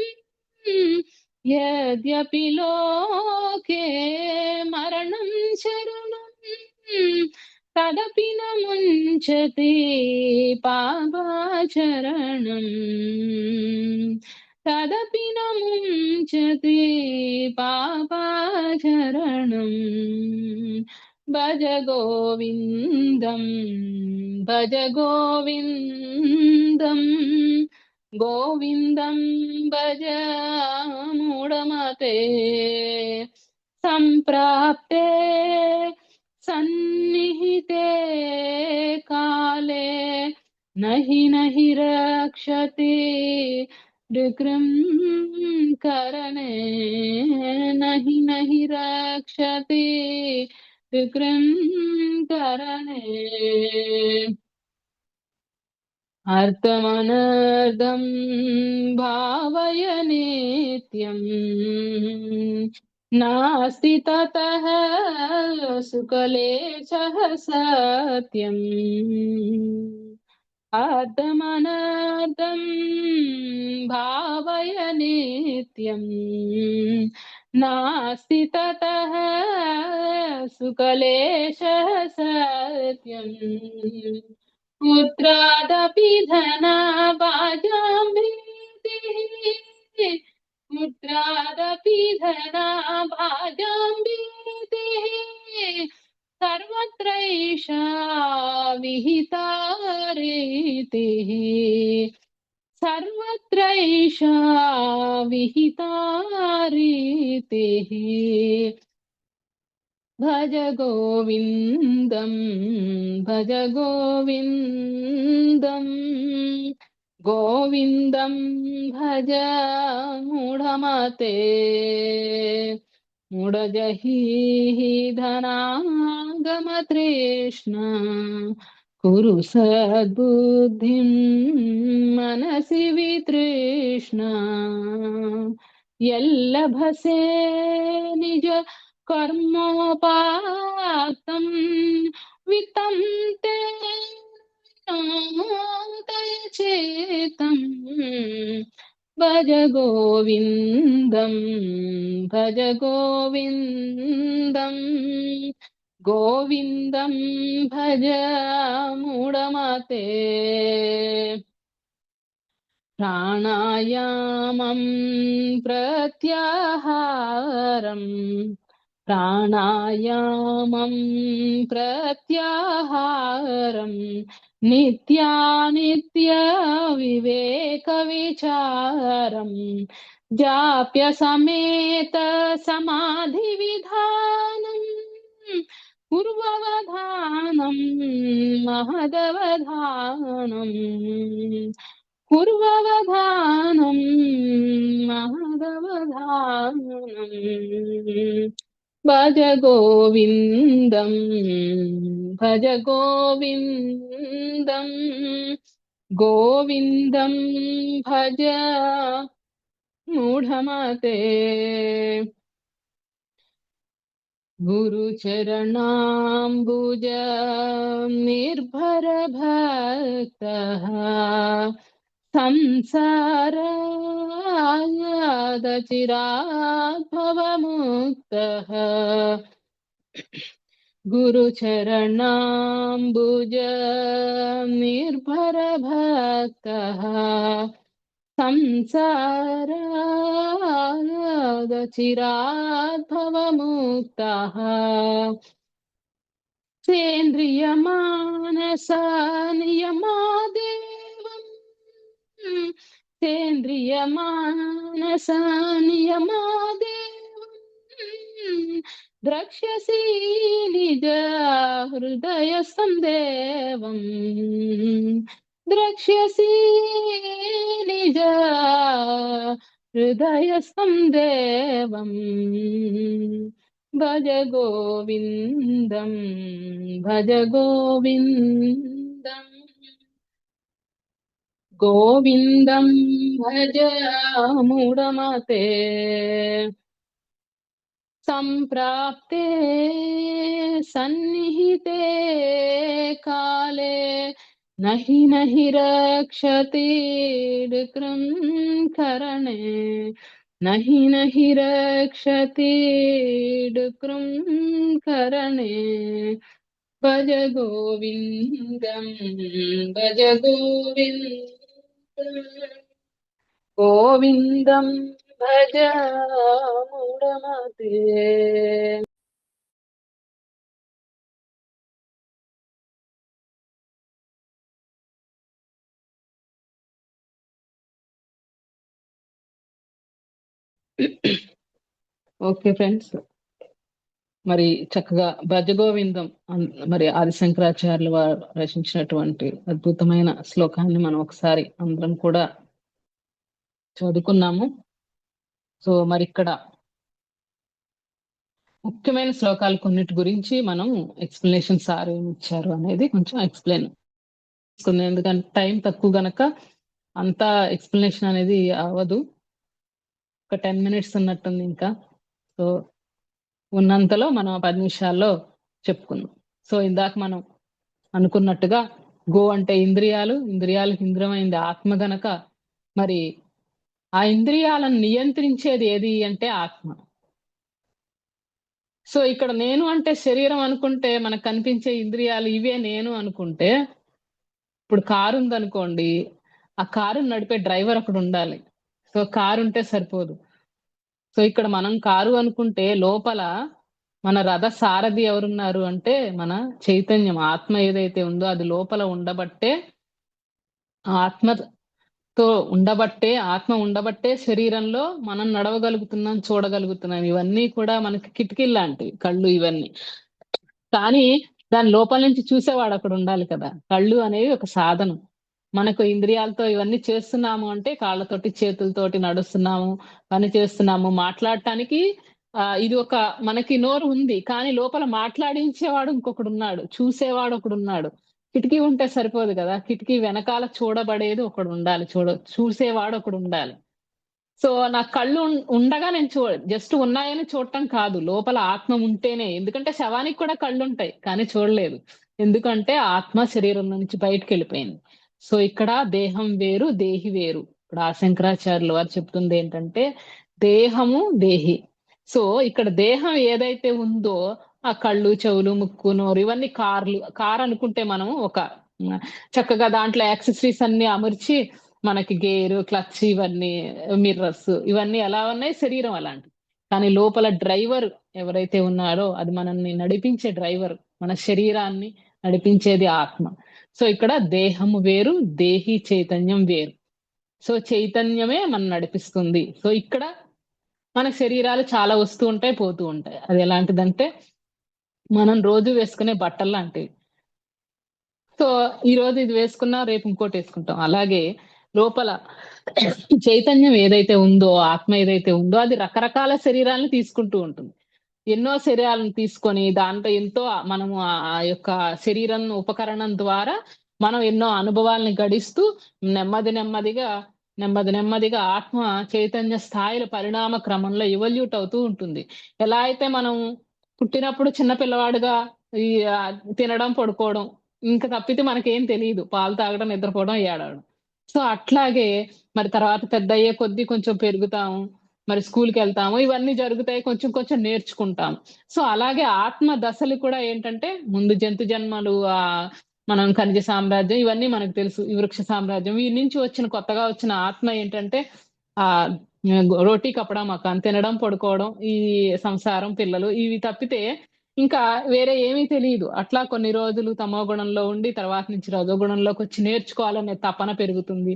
यद्यपि लोके मरणं शरणम् तदपि न मुञ्चति पापाचरणम् तदपि न मुञ्चति पापाचरणम् भज गोविन्दं भज गोविन्दम् गोविन्दं भज मूढमते सम्प्राप्ते सन्निहिते काले नहि रक्षति विक्रम करणे नहि रक्षति विक्रम करणे अर्थमनर्थं भावय नित्यम् नास्ति ततः सुखलेशः सत्यम् अर्थमनर्थं भावय नित्यम् नास्ति ततः सुखलेशः सत्यम् पुत्रादपि धनाभाजां भीतिः पुत्रादपि धनाभाजां भीतिः सर्वत्रैषा विहिता रीतिः सर्वत्रैषा विहिता रीतिः भज गोविन्दं भज गोविन्दं गोविन्दं भज मूढमते मूढजहिः धनागमतृष्णा कुरु सद्बुद्धिं मनसि वितृष्णा यल्लभसे निज कर्मोपात्तं वित्तं ते चेतम् भज गोविन्दं भज गोविन्दं गोविन्दं भज मूढमते प्राणायामं प्रत्याहारम् प्राणायामं प्रत्याहारम् नित्यानित्य विवेकविचारम् जाप्य समेत समाधिविधानम् పూర్వవధానం మహదవధానం పూర్వవధానం మహదవధానం భజ గోవిందం భజ గోవిందం గోవిందం భజ మూఢమతే గురుచరణాంబుజ నిర్భర భక్త సంసారాదచిరాత్ భవముక్త గురుచరణాంబుజ నిర్భర భక్త సంసారాదచిరాత్ భవముక్తః సేంద్రియమానస నియమాదేవం సేంద్రియమానస నియమాదేవం ద్రక్ష్యసి నిజ హృదయ సందేవం ద్రక్ష్యసి నిజ హృదయ సందేవం భజ గోవిందం భజ గోవిందం గోవిందం భజ మూఢమతే సంప్రాప్తే సన్నిహితే కాలే నహి నహి రక్షతి కరణే నహి నహి రక్షతి కరణే భజ గోవిందం భజ గోవిందం గోవిందం భజ మూఢమతే ఓకే ఫ్రెండ్స్, మరి చక్కగా భజగోవిందం మరి ఆదిశంకరాచార్యులు వారు రచించినటువంటి అద్భుతమైన శ్లోకాన్ని మనం ఒకసారి అందరం కూడా చదువుకున్నాము. సో మరి ఇక్కడ ముఖ్యమైన శ్లోకాలు కొన్నిటి గురించి మనం ఎక్స్ప్లెనేషన్ సార్ ఏమి ఇచ్చారు అనేది కొంచెం ఎక్స్ప్లెయిన్ చేసుకుందాం. ఎందుకంటే టైం తక్కువ గనక అంతా ఎక్స్ప్లెనేషన్ అనేది అవ్వదు. ఒక 10 minutes ఉన్నట్టుంది ఇంకా. సో ఉన్నంతలో మనం 10 నిమిషాల్లో చెప్పుకుందాం. సో ఇందాక మనం అనుకున్నట్టుగా గో అంటే ఇంద్రియాలు, ఇంద్రియాలకు ఇంద్రియమైంది ఆత్మ గనక మరి ఆ ఇంద్రియాలను నియంత్రించేది ఏది అంటే ఆత్మ. సో ఇక్కడ నేను అంటే శరీరం అనుకుంటే మనకు కనిపించే ఇంద్రియాలు ఇవే నేను అనుకుంటే, ఇప్పుడు కారు ఉందనుకోండి, ఆ కారు నడిపే డ్రైవర్ అక్కడ ఉండాలి. సో కారు ఉంటే సరిపోదు. సో ఇక్కడ మనం కారు అనుకుంటే లోపల మన రథ సారథి ఎవరున్నారు అంటే మన చైతన్యం, ఆత్మ ఏదైతే ఉందో అది లోపల ఉండబట్టే, ఆత్మతో ఉండబట్టే, ఆత్మ ఉండబట్టే శరీరంలో మనం నడవగలుగుతున్నాం, చూడగలుగుతున్నాం. ఇవన్నీ కూడా మనకి కిటికీలు లాంటివి కళ్ళు ఇవన్నీ. కానీ దాని లోపల నుంచి చూసేవాడు అక్కడ ఉండాలి కదా. కళ్ళు అనేవి ఒక సాధనం. మనకు ఇంద్రియాలతో ఇవన్నీ చేస్తున్నాము అంటే కాళ్ళతోటి చేతులతోటి నడుస్తున్నాము, పని చేస్తున్నాము, మాట్లాడటానికి ఇది ఒక మనకి నోరు ఉంది, కానీ లోపల మాట్లాడించేవాడు ఇంకొకడు ఉన్నాడు, చూసేవాడు ఒకడు ఉన్నాడు. కిటికీ ఉంటే సరిపోదు కదా, కిటికీ వెనకాల చూడబడేది ఒకడు ఉండాలి, చూసేవాడు ఒకడు ఉండాలి. సో నా కళ్ళు ఉండగా నేను జస్ట్ ఉన్నాయని చూడటం కాదు, లోపల ఆత్మ ఉంటేనే. ఎందుకంటే శవానికి కూడా కళ్ళు ఉంటాయి కానీ చూడలేదు, ఎందుకంటే ఆత్మ శరీరం నుంచి బయటకు వెళ్ళిపోయింది. సో ఇక్కడ దేహం వేరు, దేహి వేరు. ఇప్పుడు ఆ శంకరాచార్యులు వారు చెప్తుంది ఏంటంటే దేహము దేహి. సో ఇక్కడ దేహం ఏదైతే ఉందో ఆ కళ్ళు, చెవులు, ముక్కు, నోరు ఇవన్నీ కార్ అనుకుంటే మనం ఒక చక్కగా దాంట్లో యాక్సెసరీస్ అన్ని అమర్చి మనకి గేరు, క్లచ్, ఇవన్నీ మిర్రర్స్ ఇవన్నీ ఎలా ఉన్నాయి, శరీరం అలాంటి. కానీ లోపల డ్రైవర్ ఎవరైతే ఉన్నారో అది మనల్ని నడిపించే డ్రైవర్, మన శరీరాన్ని నడిపించేది ఆత్మ. సో ఇక్కడ దేహము వేరు, దేహి చైతన్యం వేరు. సో చైతన్యమే మనం నడిపిస్తుంది. సో ఇక్కడ మన శరీరాలు చాలా వస్తూ ఉంటాయి, పోతూ ఉంటాయి. అది ఎలాంటిదంటే మనం రోజు వేసుకునే బట్టలు లాంటివి. సో ఈ రోజు ఇది వేసుకున్నా రేపు ఇంకోటి వేసుకుంటాం. అలాగే లోపల చైతన్యం ఏదైతే ఉందో, ఆత్మ ఏదైతే ఉందో అది రకరకాల శరీరాలను తీసుకుంటూ ఉంటుంది. ఎన్నో శరీరాలను తీసుకొని దాంట్లో ఎంతో మనము ఆ యొక్క శరీరం ఉపకరణం ద్వారా మనం ఎన్నో అనుభవాల్ని గడిస్తూ నెమ్మదిగా ఆత్మ చైతన్య స్థాయిల పరిణామ క్రమంలో ఎవల్యూట్ అవుతూ ఉంటుంది. ఎలా అయితే మనం పుట్టినప్పుడు చిన్న పిల్లవాడుగా ఈ తినడం, పడుకోవడం ఇంక తప్పితే మనకేం తెలీదు. పాలు తాగడం, నిద్రపోవడం, ఏడవడం. సో అట్లాగే మరి తర్వాత పెద్దయ్యే కొద్దీ కొంచెం పెరుగుతాము. మరి స్కూలుకెళ్తాము. ఇవన్నీ జరుగుతాయి. కొంచెం కొంచెం నేర్చుకుంటాం. సో అలాగే ఆత్మ దశలు కూడా ఏంటంటే ముందు జంతు జన్మలు మనం ఖనిజ సామ్రాజ్యం ఇవన్నీ మనకు తెలుసు. ఈ వృక్ష సామ్రాజ్యం వీరి నుంచి వచ్చిన కొత్తగా వచ్చిన ఆత్మ ఏంటంటే ఆహ్, రోటీ కపడా మకాన్ తినడం, పడుకోవడం, ఈ సంసారం, పిల్లలు ఇవి తప్పితే ఇంకా వేరే ఏమీ తెలీదు. అట్లా కొన్ని రోజులు తమో గుణంలో ఉండి తర్వాత నుంచి రజో గుణంలోకొచ్చి నేర్చుకోవాలనే తపన పెరుగుతుంది.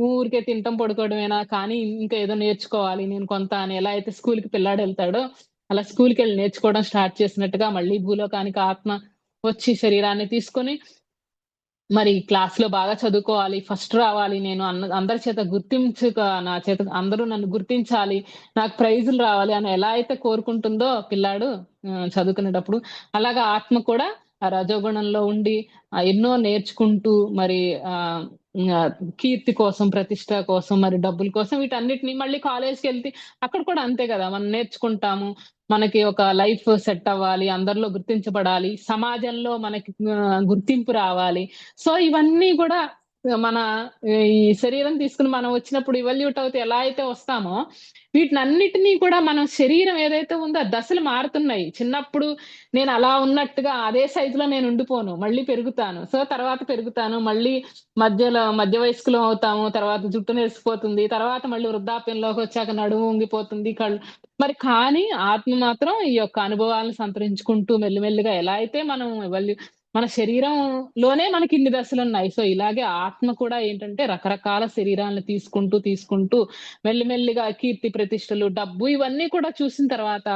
ఊరికే తినటం, పడుకోవడమేనా కానీ ఇంకా ఏదో నేర్చుకోవాలి నేను కొంత అని ఎలా అయితే స్కూలుకి పిల్లాడెళ్తాడో అలా స్కూలుకెళ్ళి నేర్చుకోవడం స్టార్ట్ చేసినట్టుగా మళ్ళీ భూలోకానికి ఆత్మ వచ్చి శరీరాన్ని తీసుకొని మరి క్లాస్‌లో బాగా చదువుకోవాలి. ఫస్ట్ రావాలి నేను అందరి చేత నా చేత అందరూ నన్ను గుర్తించాలి. నాకు ప్రైజులు రావాలి అని ఎలా అయితే కోరుకుంటుందో పిల్లాడు చదువుకునేటప్పుడు, అలాగా ఆత్మ కూడా ఆ రజోగుణంలో ఉండి ఎన్నో నేర్చుకుంటూ మరి ఆహ్, ఆహ్, కీర్తి కోసం, ప్రతిష్ట కోసం, మరి డబ్బుల కోసం వీటన్నిటిని మళ్ళీ కాలేజ్‌కెళ్తే అక్కడ కూడా అంతే గదా! మనం నేర్చుకుంటాము. మనకి ఒక లైఫ్ సెట్ అవ్వాలి. అందరిలో గుర్తించబడాలి. సమాజంలో మనకి గుర్తింపు రావాలి. సో ఇవన్నీ గూడా మన ఈ శరీరం తీసుకొని మనం వచ్చినప్పుడు ఇవల్యూట్ అవుతే ఎలా అయితే వస్తామో, వీటినన్నిటిని కూడా మనం శరీరం ఏదైతే ఉందో ఆ దశలు మారుతున్నాయి. చిన్నప్పుడు నేను అలా ఉన్నట్టుగా అదే సైజులో నేను ఉండిపోను. మళ్ళీ పెరుగుతాను. సో తర్వాత పెరుగుతాను. మళ్ళీ మధ్య వయస్కులం అవుతాము. తర్వాత జుట్టు నెరిసిపోతుంది. తర్వాత మళ్ళీ వృద్ధాప్యంలోకొచ్చాక నడుము వంగిపోతుంది. మరి కానీ ఆత్మ మాత్రం ఈ యొక్క అనుభవాలను సంతరించుకుంటూ మెల్లిమెల్లిగా ఎలా అయితే మనం మన శరీరంలోనే మనకిన్ని దశలున్నాయి. సో, ఇలాగే ఆత్మ కూడా ఏంటంటే రకరకాల శరీరాలను తీసుకుంటూ మెల్లిమెల్లిగా కీర్తి ప్రతిష్టలు, డబ్బు ఇవన్నీ కూడా చూసిన తర్వాత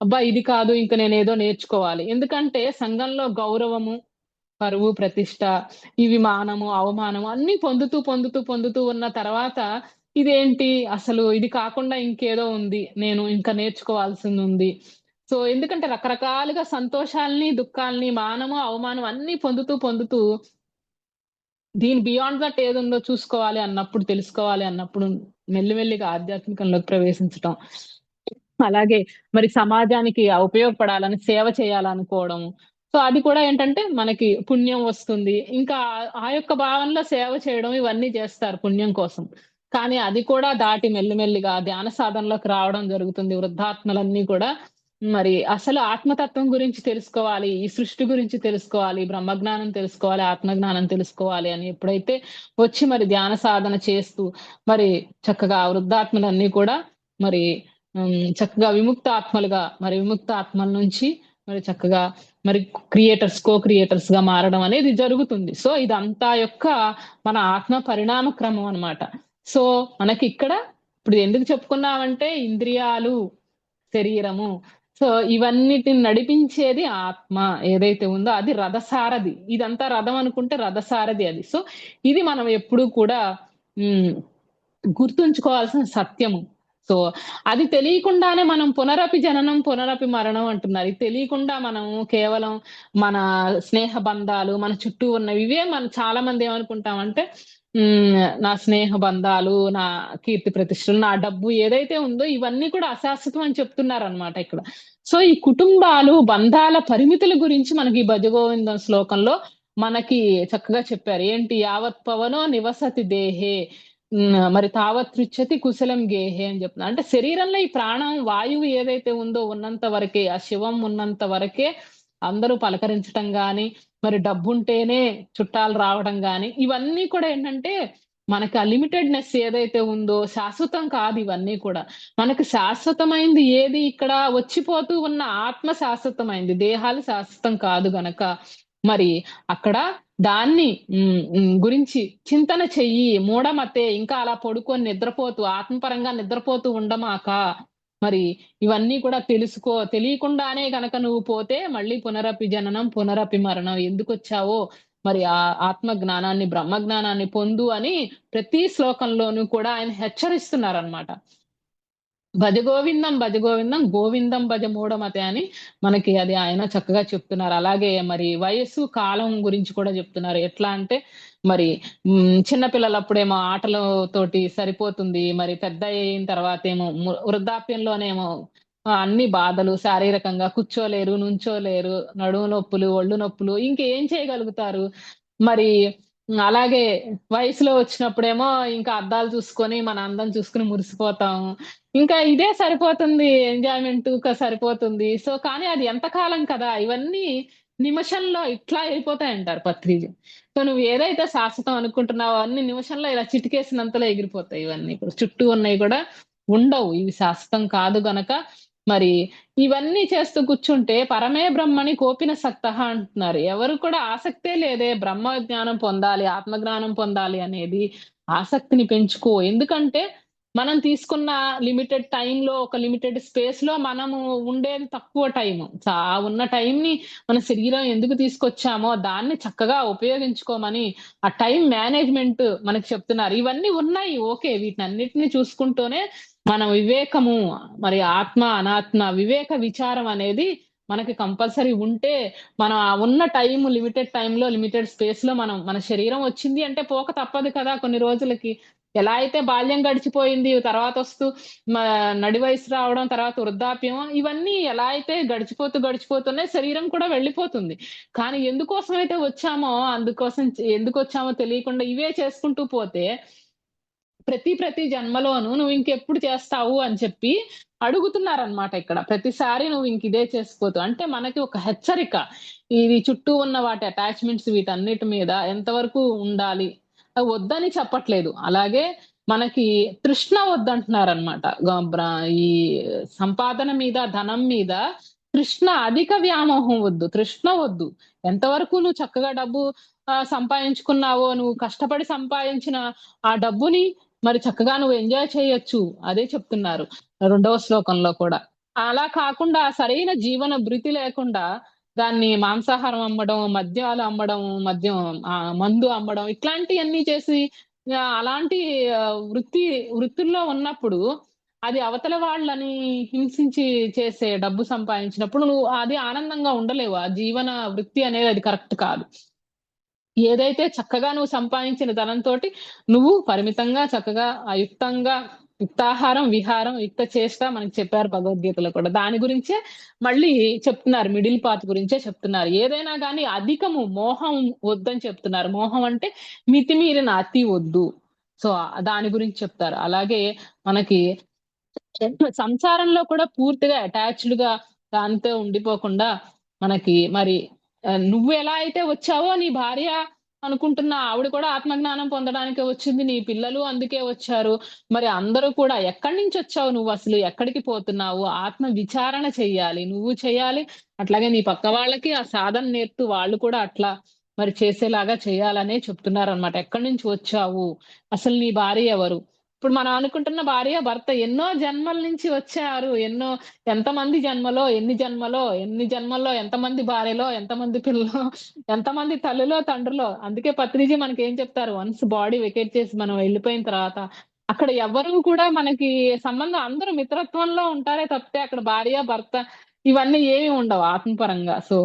అబ్బా! ఇది కాదు ఇంక నేనేదో నేర్చుకోవాలి. ఎందుకంటే సంఘంలో గౌరవము, పరువు, ప్రతిష్ట ఇవి మానము, అవమానము అన్నీ పొందుతూ ఉన్న తర్వాత ఇదేంటి అసలు ఇది కాకుండా ఇంకేదో ఉంది. నేను ఇంకా నేర్చుకోవాల్సిందుంది. సో, ఎందుకంటే రకరకాలుగా సంతోషాల్ని, దుఃఖాల్ని, మానము, అవమానం అన్నీ పొందుతూ దీని బియాండ్ దట్ ఏదుందో చూసుకోవాలి అన్నప్పుడు, తెలుసుకోవాలి అన్నప్పుడు మెల్లిమెల్లిగా ఆధ్యాత్మికంలోకి ప్రవేశించటం. అలాగే మరి సమాజానికి ఉపయోగపడాలని, సేవ చేయాలనుకోవడం. సో, అది కూడా ఏంటంటే మనకి పుణ్యం వస్తుంది. ఇంకా ఆ యొక్క భావనలో సేవ చేయడం ఇవన్నీ చేస్తారు పుణ్యం కోసం. కానీ అది కూడా దాటి మెల్లిమెల్లిగా ధ్యాన సాధనలోకి రావడం జరుగుతుంది. వృద్ధాత్మలన్నీ కూడా మరి అసలు ఆత్మతత్వం గురించి తెలుసుకోవాలి. ఈ సృష్టి గురించి తెలుసుకోవాలి. బ్రహ్మజ్ఞానం తెలుసుకోవాలి. ఆత్మజ్ఞానం తెలుసుకోవాలి అని ఎప్పుడైతే వచ్చి మరి ధ్యాన సాధన చేస్తూ మరి చక్కగా వృద్ధాత్మలన్నీ కూడా మరి చక్కగా విముక్త ఆత్మల నుంచి మరి చక్కగా మరి కో క్రియేటర్స్‌గా మారడం అనేది జరుగుతుంది. సో, ఇదంతా యొక్క మన ఆత్మ పరిణామ క్రమం అన్నమాట. సో, మనకిక్కడ ఇప్పుడు ఎందుకు చెప్పుకున్నామంటే ఇంద్రియాలు, శరీరము. సో, ఇవన్నిటిని నడిపించేది ఆత్మ ఏదైతే ఉందో అది రథసారథి. ఇదంతా రథం అనుకుంటే రథసారథి అది. సో, ఇది మనం ఎప్పుడూ కూడా హ్మ్. గుర్తుంచుకోవాల్సిన సత్యము. సో, అది తెలియకుండానే మనం పునరపి జననం, పునరపి మరణం అంటున్నారు. ఇది తెలియకుండా మనం కేవలం మన స్నేహ బంధాలు, మన చుట్టూ ఉన్నవి ఇవే మనం చాలా మంది ఏమనుకుంటామంటే నా స్నేహ బంధాలు, నా కీర్తి ప్రతిష్టలు, నా డబ్బు ఏదైతే ఉందో ఇవన్నీ కూడా అశాశ్వతం అని చెప్తున్నారనమాట ఇక్కడ. సో, ఈ కుటుంబాలు, బంధాల పరిమితుల గురించి మనకి ఈ భజగోవిందం శ్లోకంలో మనకి చక్కగా చెప్పారు. ఏంటి యావత్ పవనో నివసతి దేహే మరి తావతృచ్యతి కుశలం గేహే అని చెప్తున్నారు. అంటే శరీరంలో ఈ ప్రాణం, వాయువు ఏదైతే ఉందో ఉన్నంత వరకే, ఆ శివం ఉన్నంత వరకే అందరూ పలకరించటం గాని, మరి డబ్బుంటేనే చుట్టాలు రావడం గాని, ఇవన్నీ కూడా ఏంటంటే మనకి ఆ లిమిటెడ్‌నెస్ ఏదైతే ఉందో శాశ్వతం కాదు ఇవన్నీ కూడా. మనకు శాశ్వతమైంది ఏది ఇక్కడ వచ్చిపోతూ ఉన్న ఆత్మ శాశ్వతమైంది. దేహాలు శాశ్వతం కాదు గనక మరి అక్కడ దాన్ని గురించి చింతన చెయ్యి. మూఢమతే ఇంకా అలా పడుకొని నిద్రపోతూ ఆత్మపరంగా నిద్రపోతూ ఉండమాక. మరి ఇవన్నీ కూడా తెలియకుండానే గనక నువ్వు పోతే మళ్ళీ పునరపి జననం, పునరపి మరణం ఎందుకొచ్చావో మరి ఆ ఆత్మ జ్ఞానాన్ని, బ్రహ్మ జ్ఞానాన్ని పొందు అని ప్రతి శ్లోకంలోనూ కూడా ఆయన హెచ్చరిస్తున్నారనమాట. భజ గోవిందం, భజ గోవిందం, గోవిందం భజ మూఢమతే అని మనకి అది ఆయన చక్కగా చెప్తున్నారు. అలాగే మరి వయస్సు, కాలం గురించి కూడా చెప్తున్నారు. ఎట్లా అంటే మరి చిన్న పిల్లలప్పుడేమో ఆటలతోటి సరిపోతుంది. మరి పెద్దయిన తర్వాతేమో వృద్ధాప్యంలోనేమో అన్ని బాధలు, శారీరకంగా కూర్చోలేరు, నుంచోలేరు, నడుము నొప్పులు, ఒళ్ళు నొప్పులు ఇంకేం చేయగలుగుతారు? మరి అలాగే వయసులో వచ్చినప్పుడేమో ఇంకా అద్దాలు చూసుకొని, మన అందం చూసుకొని మురిసిపోతాము. ఇంకా ఇదే సరిపోతుంది. ఎంజాయ్‌మెంట్‌గా సరిపోతుంది. సో, కానీ అది ఎంతకాలం కదా! ఇవన్నీ నిమిషంలో ఇట్లా ఎళ్ళిపోతాయంటారు పత్రిజీ. సో, నువ్వు ఏదైతే శాశ్వతం అనుకుంటున్నావో అన్ని నిమిషంలో ఇలా చిటికేసినంతలో ఎగిరిపోతాయి ఇవన్నీ కూడా. చుట్టూ ఉన్నయి కూడా ఉండవు. ఇవి శాశ్వతం కాదు గనక మరి ఇవన్నీ చేస్తూ కూర్చుంటే పరమే బ్రహ్మణి కోపిన సక్తః అంటున్నారు. ఎవరు కూడా ఆసక్తే లేదే బ్రహ్మ జ్ఞానం పొందాలి, ఆత్మ జ్ఞానం పొందాలి అనేది ఆసక్తిని పెంచుకో. ఎందుకంటే మనం తీసుకున్న లిమిటెడ్ టైమ్‌లో, ఒక లిమిటెడ్ స్పేస్‌లో మనము ఉండేది తక్కువ టైము. ఆ ఉన్న టైంని మన శరీరం ఎందుకు తీసుకొచ్చామో దాన్ని చక్కగా ఉపయోగించుకోమని ఆ టైమ్ మేనేజ్‌మెంట్ మనకు చెప్తున్నారు. ఇవన్నీ ఉన్నాయి ఓకే. వీటన్నిటిని చూసుకుంటూనే మన వివేకము, మరి ఆత్మ, అనాత్మ వివేక విచారం అనేది మనకి కంపల్సరీ ఉంటే, మనం ఆ ఉన్న టైమ్ లిమిటెడ్ టైమ్‌లో, లిమిటెడ్ స్పేస్‌లో మన శరీరం వచ్చింది అంటే పోక తప్పదు కదా! కొన్ని రోజులకి. ఎలా అయితే బాల్యం గడిచిపోయింది, తర్వాతొస్తూ మా నడి వయసు రావడం, తర్వాత వృద్ధాప్యం ఇవన్నీ ఎలా అయితే గడిచిపోతూనే శరీరం కూడా వెళ్ళిపోతుంది. కానీ ఎందుకోసమైతే వచ్చామో, ఎందుకొచ్చామో తెలియకుండా ఇవే చేసుకుంటూ పోతే ప్రతి జన్మలోనూ నువ్వింకెప్పుడు చేస్తావు అని చెప్పి అడుగుతున్నారనమాట ఇక్కడ. ప్రతిసారి నువ్వింకిదే చేసుకోద్దు. అంటే మనకి ఒక హెచ్చరిక. ఇది చుట్టూ ఉన్న వాటి అటాచ్‌మెంట్స్ వీటన్నిటి మీద ఎంతవరకు ఉండాలి. వద్దని చెప్పట్లేదు. అలాగే మనకి తృష్ణ వద్దంటున్నారనమాట. ఈ సంపాదన మీద, ధనం మీద అధిక వ్యామోహం వద్దు. తృష్ణ వద్దు. ఎంతవరకు నువ్వు చక్కగా డబ్బు సంపాదించుకున్నావో, నువ్వు కష్టపడి సంపాదించిన ఆ డబ్బుని మరి చక్కగా నువ్వు ఎంజాయ్ చేయొచ్చు. అదే చెప్తున్నారు. రెండవ శ్లోకంలో కూడా. అలా కాకుండా సరైన జీవన భృతి లేకుండా దాన్ని మాంసాహారం అమ్మడం, మద్యాలు అమ్మడం, మందు అమ్మడం ఇట్లాంటియన్నీ చేసి అలాంటి వృత్తుల్లో ఉన్నప్పుడు అది అవతల వాళ్ళని హింసించి చేసే డబ్బు సంపాదించినప్పుడు నువ్వు అది ఆనందంగా ఉండలేవు. ఆ జీవన వృత్తి అనేది అది కరెక్ట్ కాదు. ఏదైతే చక్కగా నువ్వు సంపాదించిన ధనంతోటి నువ్వు పరిమితంగా చక్కగా యుక్తాహారం, విహారం, యుక్త చేష్ట మనకు చెప్పారు భగవద్గీతలో కూడా. దాని గురించే మళ్ళీ చెప్తున్నారు. మిడిల్ పాత్ గురించే చెప్తున్నారు. ఏదైనా గాని అధికము మోహం వద్దని చెప్తున్నారు. మోహం అంటే మితిమీరిన అతి వద్దు. సో, దాని గురించి చెప్తారు. అలాగే మనకి సంసారంలో కూడా పూర్తిగా అటాచ్డ్‌గా దాంతో ఉండిపోకుండా మనకి మరి నువ్వు ఎలా అయితే వచ్చావో నీ భార్య అనుకుంటున్న ఆవిడ కూడా ఆత్మజ్ఞానం పొందడానికే వచ్చింది. నీ పిల్లలు అందుకే వచ్చారు. మరి అందరూ కూడా ఎక్కడి నుంచొచ్చావు నువ్వసలు? ఎక్కడికి పోతున్నావు? ఆత్మ విచారణ చెయ్యాలి. నువ్వు చేయాలి. అట్లాగే నీ పక్క వాళ్ళకి ఆ సాధన నేర్పుతూ వాళ్ళు కూడా అట్లా మరి చేసేలాగా చేయాలనే చెప్తున్నారనమాట. ఎక్కడి నుంచి వచ్చావు? అసలు నీ భార్య ఎవరు? ఇప్పుడు మనం అనుకుంటున్న భార్య, భర్త ఎన్నో జన్మల నుంచి వచ్చారు. ఎన్ని జన్మల్లో ఎంతమంది భార్యలో, ఎంతమంది పిల్లలో, ఎంతమంది తల్లిలో, తండ్రిలో. అందుకే పత్రిజీ మనకేం చెప్తారు, వన్స్ బాడీ వెకేట్ చేసి మనం వెళ్ళిపోయిన తర్వాత, అక్కడ ఎవ్వరు కూడా మనకి సంబంధం అందరూ మిత్రత్వంలో ఉంటారే తప్పితే అక్కడ భార్య, భర్త ఇవన్నీ ఏమి ఉండవు ఆత్మపరంగా. సో,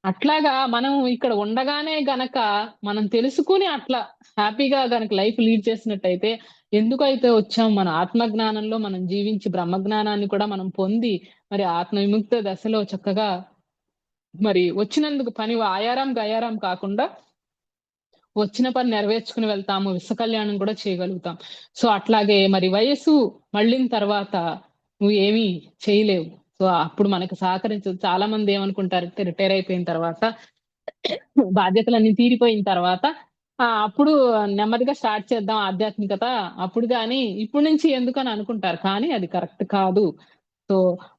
అట్లాగా మనం ఇక్కడ ఉండగానే గనక మనం తెలుసుకొని అట్లా హ్యాపీగా గనక లైఫ్ లీడ్ చేసినట్టయితే ఎందుకైతే వచ్చాం మన ఆత్మ జ్ఞానంలో మనం జీవించి బ్రహ్మజ్ఞానాన్ని కూడా మనం పొంది మరి ఆత్మ విముక్త దశలో చక్కగా మరి వచ్చినందుకు పని ఆయారాం గయారాం కాకుండా వచ్చిన పని నెరవేర్చుకుని వెళ్తాము. విశ్వ కళ్యాణం కూడా చేయగలుగుతాం. సో, అట్లాగే మరి వయస్సు మళ్ళిన తర్వాత నువ్వు ఏమీ చేయలేవు. సో, అప్పుడు మనకు సహకరించదు. చాలా మంది ఏమనుకుంటారంటే రిటైర్ అయిపోయిన తర్వాత బాధ్యతలన్నీ తీరిపోయిన తర్వాత అప్పుడు నెమ్మదిగా స్టార్ట్ చేద్దాం ఆధ్యాత్మికత. అప్పుడు గాని ఇప్పటి నుంచి ఎందుకని అనుకుంటారు. కానీ అది కరెక్ట్ కాదు. సో,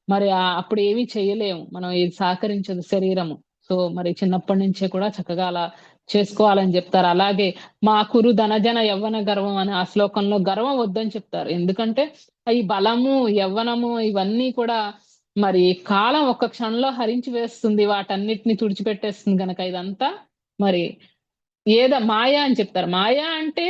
మరి అప్పుడు ఏమి చేయలేము. మనం ఇది సహకరించదు శరీరము. సో, మరి చిన్నప్పటి నుంచే కూడా చక్కగా అలా చేసుకోవాలని చెప్తారు. అలాగే మా కురు ధనజన యవ్వన గర్వం అని ఆ శ్లోకంలో గర్వం వద్దని చెప్తారు. ఎందుకంటే ఈ బలము, యవ్వనము ఇవన్నీ కూడా మరి కాలం ఒక్క క్షణంలో హరించి వేస్తుంది. వాటన్నిటిని తుడిచిపెట్టేస్తుంది గనక ఇదంతా మరి మాయ అని చెప్తారు. మాయ అంటే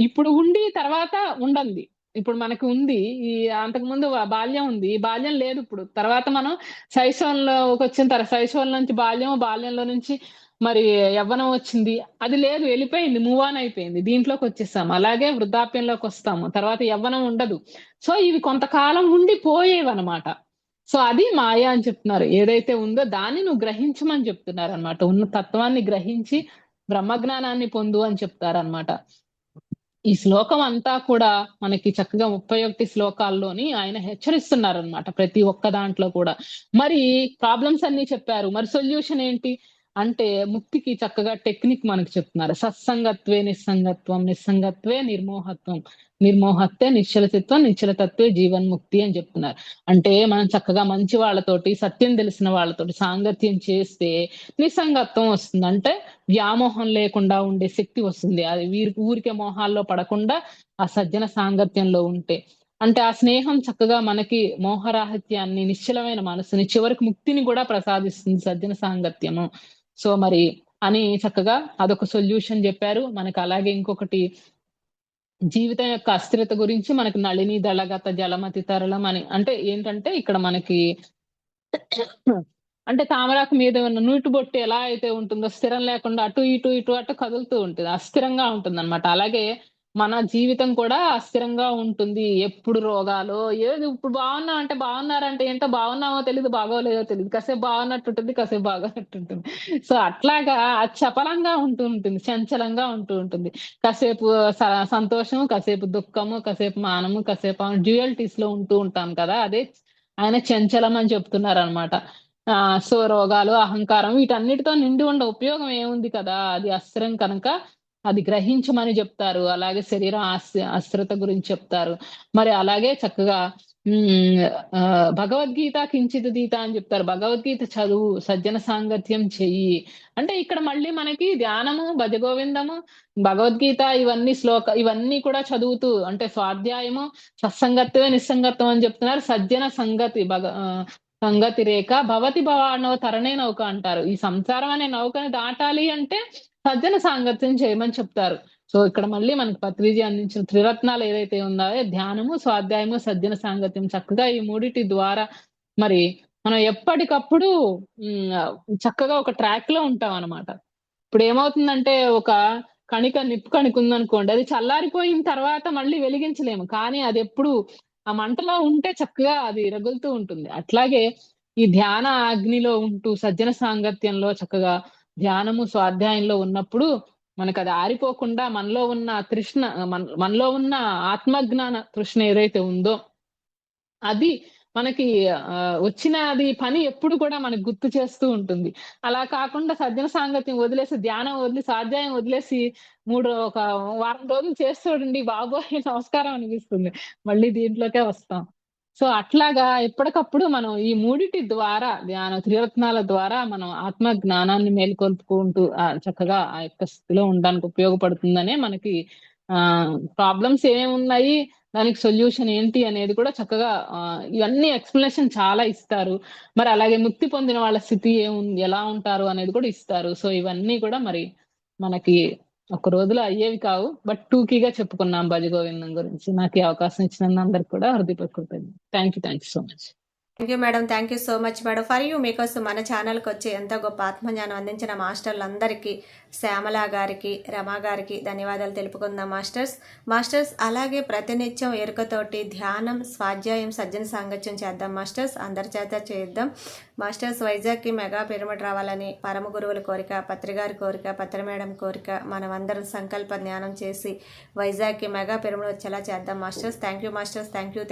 ఇప్పుడు ఉండి తర్వాత ఉండంది. ఇప్పుడు మనకి ఉంది. ఈ అంతకుముందు బాల్యం ఉంది. ఈ బాల్యం లేదు ఇప్పుడు. తర్వాత మనం శైశవంలోకొచ్చిన శైశవం నుంచి బాల్యం, బాల్యంలో నుంచి మరి యవ్వనం వచ్చింది. అది లేదు, వెళ్ళిపోయింది. మూవ్ ఆన్ అయిపోయింది. దీంట్లోకొచ్చేసాం. అలాగే వృద్ధాప్యంలోకొస్తాము. తర్వాత యవ్వనం ఉండదు. సో, ఇవి కొంతకాలం ఉండి పోయేవన్నమాట. సో, అది మాయ అని చెప్తున్నారు. ఏదైతే ఉందో దాన్ని నువ్వు గ్రహించమని చెప్తున్నారనమాట. ఉన్న తత్వాన్ని గ్రహించి బ్రహ్మజ్ఞానాన్ని పొందు అని చెప్తారనమాట. ఈ శ్లోకం అంతా కూడా మనకి చక్కగా 31 శ్లోకాల్లోని ఆయన హెచ్చరిస్తున్నారనమాట. ప్రతి ఒక్క దాంట్లో కూడా. మరి ప్రాబ్లమ్స్ అన్నీ చెప్పారు. మరి సొల్యూషన్ ఏంటి? అంటే ముక్తికి చక్కగా టెక్నిక్ మనకు చెప్తున్నారు. సత్సంగత్వే నిస్సంగత్వం, నిస్సంగత్వే నిర్మోహత్వం, నిర్మోహత్వే నిశ్చలతత్వం, నిశ్చలతత్వే జీవన్ముక్తి అని చెప్తున్నారు. అంటే మనం చక్కగా మంచి వాళ్ళతోటి, సత్యం తెలిసిన వాళ్ళతోటి సాంగత్యం చేస్తే నిస్సంగత్వం వస్తుంది. అంటే వ్యామోహం లేకుండా ఉండే శక్తి వస్తుంది. అది ఊరికే మోహాల్లో పడకుండా ఆ సజ్జన సాంగత్యంలో ఉంటే. అంటే ఆ స్నేహం చక్కగా మనకి మోహరాహిత్యాన్ని, నిశ్చలమైన మనసుని, చివరికి ముక్తిని కూడా ప్రసాదిస్తుంది సజ్జన సాంగత్యము. సో మరి అని చక్కగా అదొక సొల్యూషన్ చెప్పారు. మనకు అలాగే ఇంకొకటి జీవితం యొక్క అస్థిరత గురించి మనకి నళిని దళగత జలమతి తరళం అని అంటే ఏంటంటే ఇక్కడ మనకి అంటే తామరాకు మీద ఉన్న నూటి బొట్టు ఎలా అయితే ఉంటుందో స్థిరం లేకుండా అటు ఇటు ఇటు అటు కదులుతూ ఉంటుంది. అస్థిరంగా ఉంటుందన్నమాట. అలాగే మన జీవితం కూడా అస్థిరంగా ఉంటుంది. ఎప్పుడు రోగాలో ఏది ఇప్పుడు బాగున్నా అంటే బాగున్నారంటే ఏంటో బాగున్నామో తెలీదు, బాగోలేదో తెలీదు. కాసేపు బాగున్నట్టుంటుంది, కాసేపు బాగోనట్టుంటుంది. సో అట్లాగా చపలంగా ఉంటూ ఉంటుంది, చంచలంగా ఉంటూ ఉంటుంది. కాసేపు సంతోషము, కాసేపు దుఃఖము, కాసేపు మానము, కాసేపు డ్యూయల్టీస్ లో ఉంటూ ఉంటాం కదా. అదే ఆయన చంచలం అని చెప్తున్నారనమాట. సో రోగాలు, అహంకారం వీటన్నిటితో నిండి ఉండే ఉపయోగం ఏముంది కదా! అది అస్థిరం కనుక అది గ్రహించమని జెప్తారు. అలాగే శరీరం అస్థిరత గురించి చెప్తారు. మరి అలాగే చక్కగా భగవద్గీత కించిదధీత అని జెప్తారు. భగవద్గీత చదువు, సజ్జన సాంగత్యం చెయ్యి. అంటే ఇక్కడ మళ్ళీ మనకి ధ్యానము, భజగోవిందము, భగవద్గీత ఇవన్నీ కూడా చదువుతూ అంటే స్వాధ్యాయము, సత్సంగత్వమే నిస్సంగత్వం అని జెప్తున్నారు. సజ్జన సంగతి సంగతి రేఖ భవతి భవానవ తరణే నౌక అంటారు. ఈ సంసారం అనే నౌకని దాటాలి అంటే సజ్జన సాంగత్యం చేయమని చెప్తారు. సో ఇక్కడ మళ్ళీ మనకి పత్రిజీ అందించిన త్రిరత్నాలు ఏదైతే ఉన్నాయో ధ్యానము, స్వాధ్యాయము, సజ్జన సాంగత్యం చక్కగా ఈ మూడిటి ద్వారా మరి మనం ఎప్పటికప్పుడు చక్కగా ఒక ట్రాక్ లో ఉంటాం అన్నమాట. ఇప్పుడు ఏమవుతుందంటే ఒక నిప్పు కణిక ఉందనుకోండి, అది చల్లారిపోయిన తర్వాత మళ్ళీ వెలిగించలేము. కానీ అది ఎప్పుడు ఆ మంటలో ఉంటే చక్కగా అది రగులుతూ ఉంటుంది. అట్లాగే ఈ ధ్యాన అగ్నిలో ఉంటూ సజ్జన సాంగత్యంలో చక్కగా ధ్యానము, స్వాధ్యాయంలో ఉన్నప్పుడు మనకది ఆరిపోకుండా మనలో ఉన్న తృష్ణ మనలో ఉన్న ఆత్మజ్ఞాన తృష్ణ ఏదైతే ఉందో అది మనకి వచ్చినది పని ఎప్పుడు కూడా మనకు గుర్తు చేస్తూ ఉంటుంది. అలా కాకుండా సజ్జన సాంగత్యం వదిలేసి, ధ్యానం వదిలి, స్వాధ్యాయం వదిలేసి ఒక వారం రోజులు చేసి చూడండి బాబోయ్! నమస్కారం అనిపిస్తుంది. మళ్ళీ దీంట్లోకే వస్తాం. సో అట్లాగా ఎప్పటికప్పుడు మనం ఈ మూడిటి ద్వారా త్రిరత్నాల ద్వారా మనం ఆత్మ జ్ఞానాన్ని మేల్కొల్పుకుంటూ చక్కగా ఆ యొక్క స్థితిలో ఉండడానికి ఉపయోగపడుతుందనే మనకి ప్రాబ్లమ్స్ ఏమేమున్నాయి, దానికి సొల్యూషన్ ఏంటి అనేది కూడా చక్కగా ఇవన్నీ ఎక్స్‌ప్లనేషన్ చాలా ఇస్తారు. మరి అలాగే ముక్తి పొందిన వాళ్ళ స్థితి ఎలా ఉంటారు అనేది కూడా ఇస్తారు. సో ఇవన్నీ కూడా మరి మనకి ఒక రోజులో అయ్యేవి కావు. బట్ టూకీగా చెప్పుకున్నాం భజగోవిందం గురించి. నాకు ఈ అవకాశం ఇచ్చినందుకు అందరికి కూడా హృదయపూర్వక కృతజ్ఞతలు. Thank you so much. Thank you madam. Thank you so much madam. For you మీకోసం మన ఛానల్కి వచ్చి ఎంతో గొప్ప ఆత్మజ్ఞానం అందించిన మాస్టర్లందరికీ, శ్యామల గారికి, రమా గారికి ధన్యవాదాలు తెలుపుకుందాం మాస్టర్స్. అలాగే ప్రతినిత్యం ఎరుకతోటి ధ్యానం, స్వాధ్యాయం, సజ్జన సాంగత్యం చేద్దాం మాస్టర్స్. అందరి చేత చేద్దాం మాస్టర్స్. వైజాగ్కి మెగా పిరమిడ్ రావాలని పరమ గురువుల కోరిక, పత్రిగారి కోరిక, పత్రి మేడం కోరిక. మనం అందరం సంకల్ప జ్ఞానం చేసి వైజాగ్కి మెగా పిరమిడ్ వచ్చేలా చేద్దాం masters. Thank you masters. Thank you.